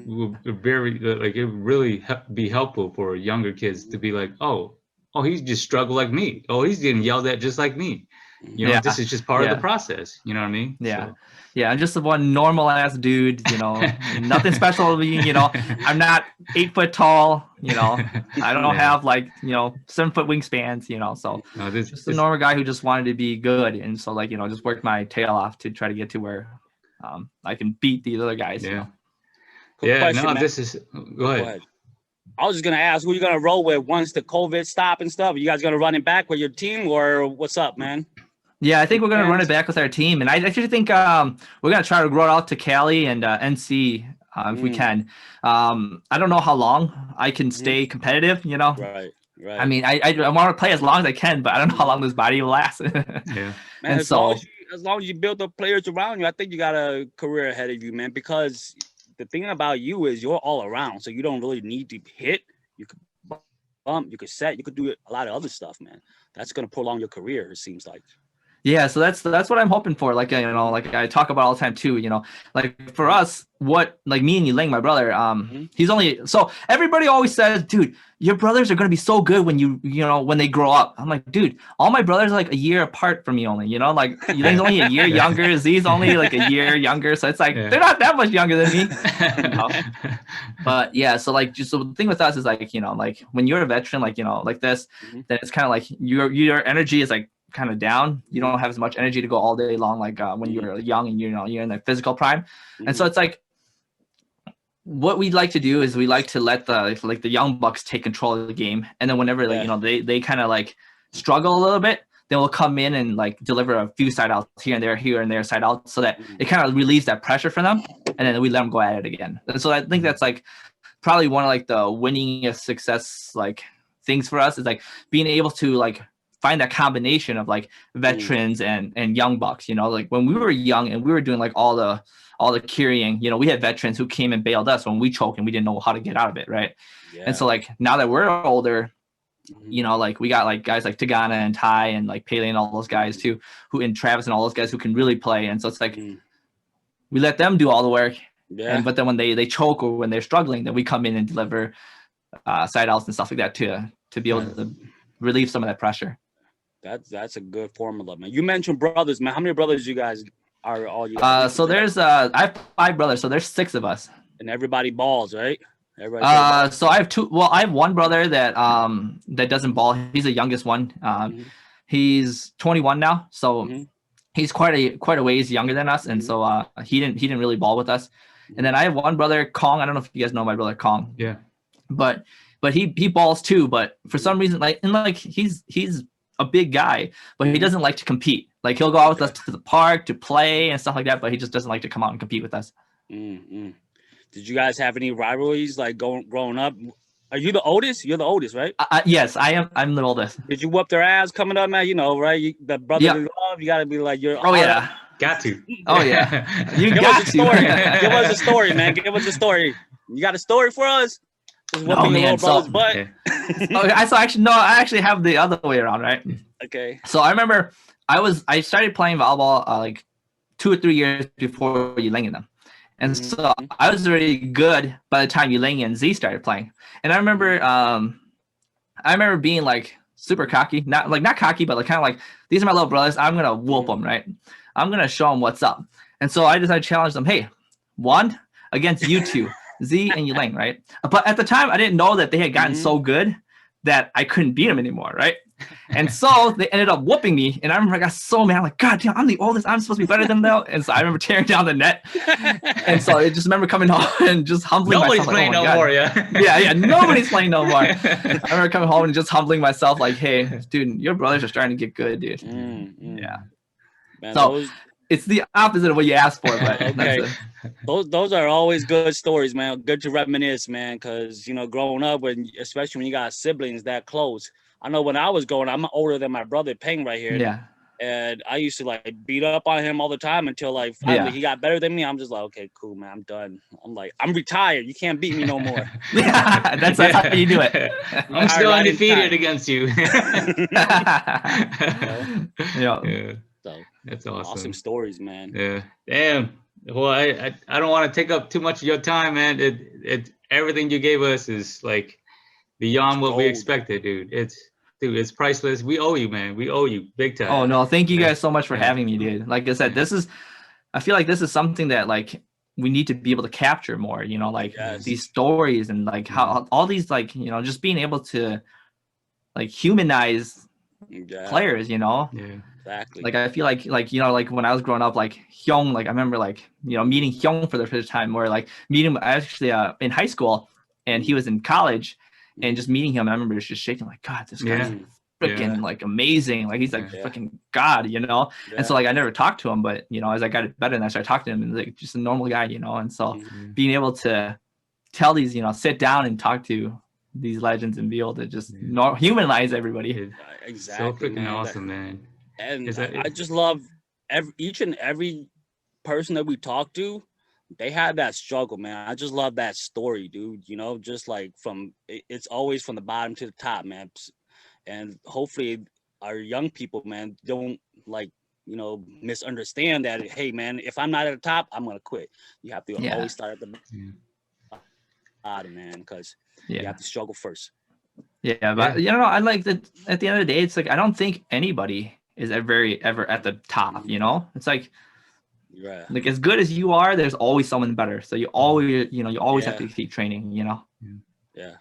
S2: very like it would really be helpful for younger kids to be like, oh, he just struggled like me. Oh, he's getting yelled at just like me. This is just part of the process. You know what I mean?
S3: Yeah. So. Yeah, I'm just one normal ass dude, nothing special to me, I'm not 8 foot tall, I don't have like, 7 foot wingspans, so just a normal guy who just wanted to be good. And so like, just worked my tail off to try to get to where I can beat these other guys.
S2: Yeah.
S4: Question,
S2: no,
S4: man.
S2: Go ahead.
S4: I was just going to ask who you're going to roll with once the COVID stop and stuff. You guys going to run it back with your team, or what's up, man?
S3: Yeah, I think we're going to run it back with our team. And I actually think we're going to try to grow it out to Cali and NC if we can. I don't know how long I can stay competitive,
S4: Right.
S3: I mean, I want to play as long as I can, but I don't know how long this body will last.
S4: Man, as long as you build up players around you, I think you got a career ahead of you, man, because the thing about you is you're all around. So you don't really need to hit. You could bump, you could set, you could do a lot of other stuff, man. That's going to prolong your career, it seems like.
S3: Yeah, so that's what I'm hoping for. Like, like I talk about all the time too, like for us, what, like me and Yiling, my brother, he's only, so everybody always says, dude, your brothers are going to be so good when when they grow up. I'm like, dude, all my brothers are like a year apart from me only, like Yiling's only a year younger, Z's only like a year younger. So it's like, they're not that much younger than me. But yeah, so like, just so the thing with us is like, like when you're a veteran, like, like this, then it's kind of like your energy is like, kind of down. You don't have as much energy to go all day long like when you're young and you're in the physical prime. And so it's like what we'd like to do is we like to let the young bucks take control of the game, and then whenever they kind of like struggle a little bit, then we'll come in and like deliver a few side outs here and there side outs, so that it kind of relieves that pressure for them, and then we let them go at it again. And so I think that's like probably one of like the winningest success like things for us is like being able to like find that combination of like veterans and young bucks, like when we were young and we were doing like all the carrying, we had veterans who came and bailed us when we choked and we didn't know how to get out of it. Right. Yeah. And so like now that we're older, like we got like guys like Tagana and Ty and like Pele and all those guys too, and Travis and all those guys who can really play. And so it's like, we let them do all the work. Yeah. But then when they choke or when they're struggling, then we come in and deliver side outs and stuff like that to be able to relieve some of that pressure.
S4: That's a good formula, man. You mentioned brothers, man. How many brothers you guys are all you?
S3: So there's I have 5 brothers, so there's 6 of us.
S4: And everybody balls, right?
S3: So I have 2. Well, I have one brother that that doesn't ball. He's the youngest one. He's 21 now, so he's quite a ways younger than us, and so he didn't really ball with us. And then I have one brother, Kong. I don't know if you guys know my brother Kong.
S2: Yeah.
S3: But he balls too. But for some reason, he's a big guy, but he doesn't like to compete. Like he'll go out with us to the park to play and stuff like that, but he just doesn't like to come out and compete with us.
S4: Did you guys have any rivalries like growing up? Are you the oldest? You're the oldest, right?
S3: Yes, I am. I'm the oldest.
S4: Did you whoop their ass coming up, man? Right? The brother you love, you gotta be like you're.
S3: Oh yeah,
S2: got to.
S3: Oh yeah, you
S4: Give
S3: got
S4: us a story. Give us a story, man. Give us a story. You got a story for us?
S3: Oh man, so I actually have the other way around, right?
S4: Okay.
S3: So I remember I started playing volleyball like 2 or 3 years before Yiling and them, and so I was already good by the time Yiling and Z started playing. And I remember being like super cocky, not cocky, but like kind of like, these are my little brothers. I'm gonna whoop them, right? I'm gonna show them what's up. And so I decided to challenge them. Hey, 1 against you 2. Z and Yulang, right? But at the time, I didn't know that they had gotten so good that I couldn't beat them anymore, right? And so they ended up whooping me. And I remember I got so mad. I'm like, God damn, I'm the oldest. I'm supposed to be better than them. And so I remember tearing down the net. And so I just remember coming home and just humbling
S2: Nobody's
S3: myself.
S2: playing
S3: like, oh
S2: no more, yeah.
S3: yeah, nobody's playing no more. I remember coming home and just humbling myself like, hey, dude, your brothers are starting to get good, dude. Yeah.
S4: Man,
S3: So it's the opposite of what you asked for, but
S4: okay. Those are always good stories, man. Good to reminisce, man, because, you know, growing up, especially when you got siblings that close. I know when I was growing, I'm older than my brother Peng right here.
S3: Yeah.
S4: And I used to like beat up on him all the time until like finally he got better than me. I'm just like, okay, cool, man, I'm done. I'm like, I'm retired. You can't beat me no more.
S3: Yeah, that's how you do it.
S2: I'm still undefeated against you.
S3: Yeah.
S4: So
S2: that's awesome
S4: stories, man.
S2: Yeah. Damn. Well, I don't want to take up too much of your time, man. It everything you gave us is like beyond what we expected, dude. It's priceless. We owe you, man. We owe you big time.
S3: Oh no, thank you guys so much for having me, dude. Like I said, I feel like this is something that like we need to be able to capture more, you know, like these stories and like how all these like, you know, just being able to like humanize players, you know.
S2: Yeah.
S4: Exactly.
S3: Like I feel like you know, like when I was growing up, like Hyung, like I remember like, you know, meeting Hyung for the first time, or like meeting him actually in high school, and he was in college, and just meeting him, I remember just shaking like, God, this guy's freaking like amazing, like he's like freaking God, you know. And so like I never talked to him, but you know, as I got better and I started talking to him, and like just a normal guy, you know. And so being able to tell these, you know, sit down and talk to these legends and be able to just humanize everybody.
S4: Exactly.
S2: So freaking awesome, man.
S4: And I just love each and every person that we talk to. They had that struggle, man. I just love that story, dude. You know, just like it's always from the bottom to the top, man. And hopefully our young people, man, don't like, you know, misunderstand that, hey, man, if I'm not at the top, I'm going to quit. You have to always start at the bottom, man, because you have to struggle first.
S3: Yeah, but you know, I like that at the end of the day, it's like I don't think anybody is ever at the top, you know? It's like like as good as you are, there's always someone better. So you always, you know, you always have to keep training, you know?
S4: Yeah.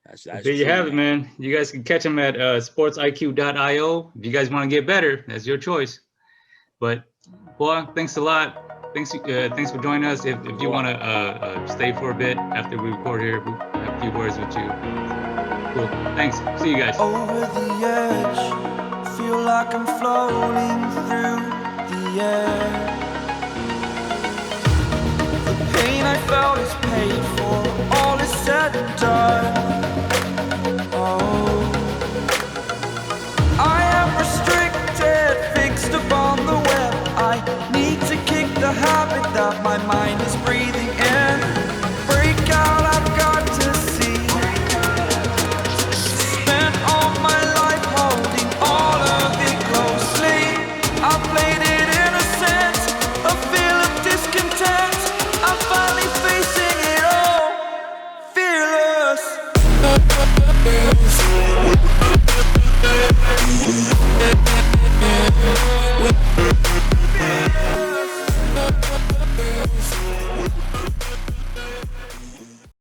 S4: That's
S2: there you have it, man. You guys can catch them at sportsiq.io. If you guys want to get better, that's your choice. But boy, thanks a lot. Thanks for joining us. If you want to stay for a bit after we record here, we'll have a few words with you. Cool. Thanks. See you guys.
S1: Over the edge, feel like I'm floating through the air. The pain I felt is paid for, all is said and done. Oh, I am restricted, fixed upon the web. I need to kick the habit that my mind is breathing.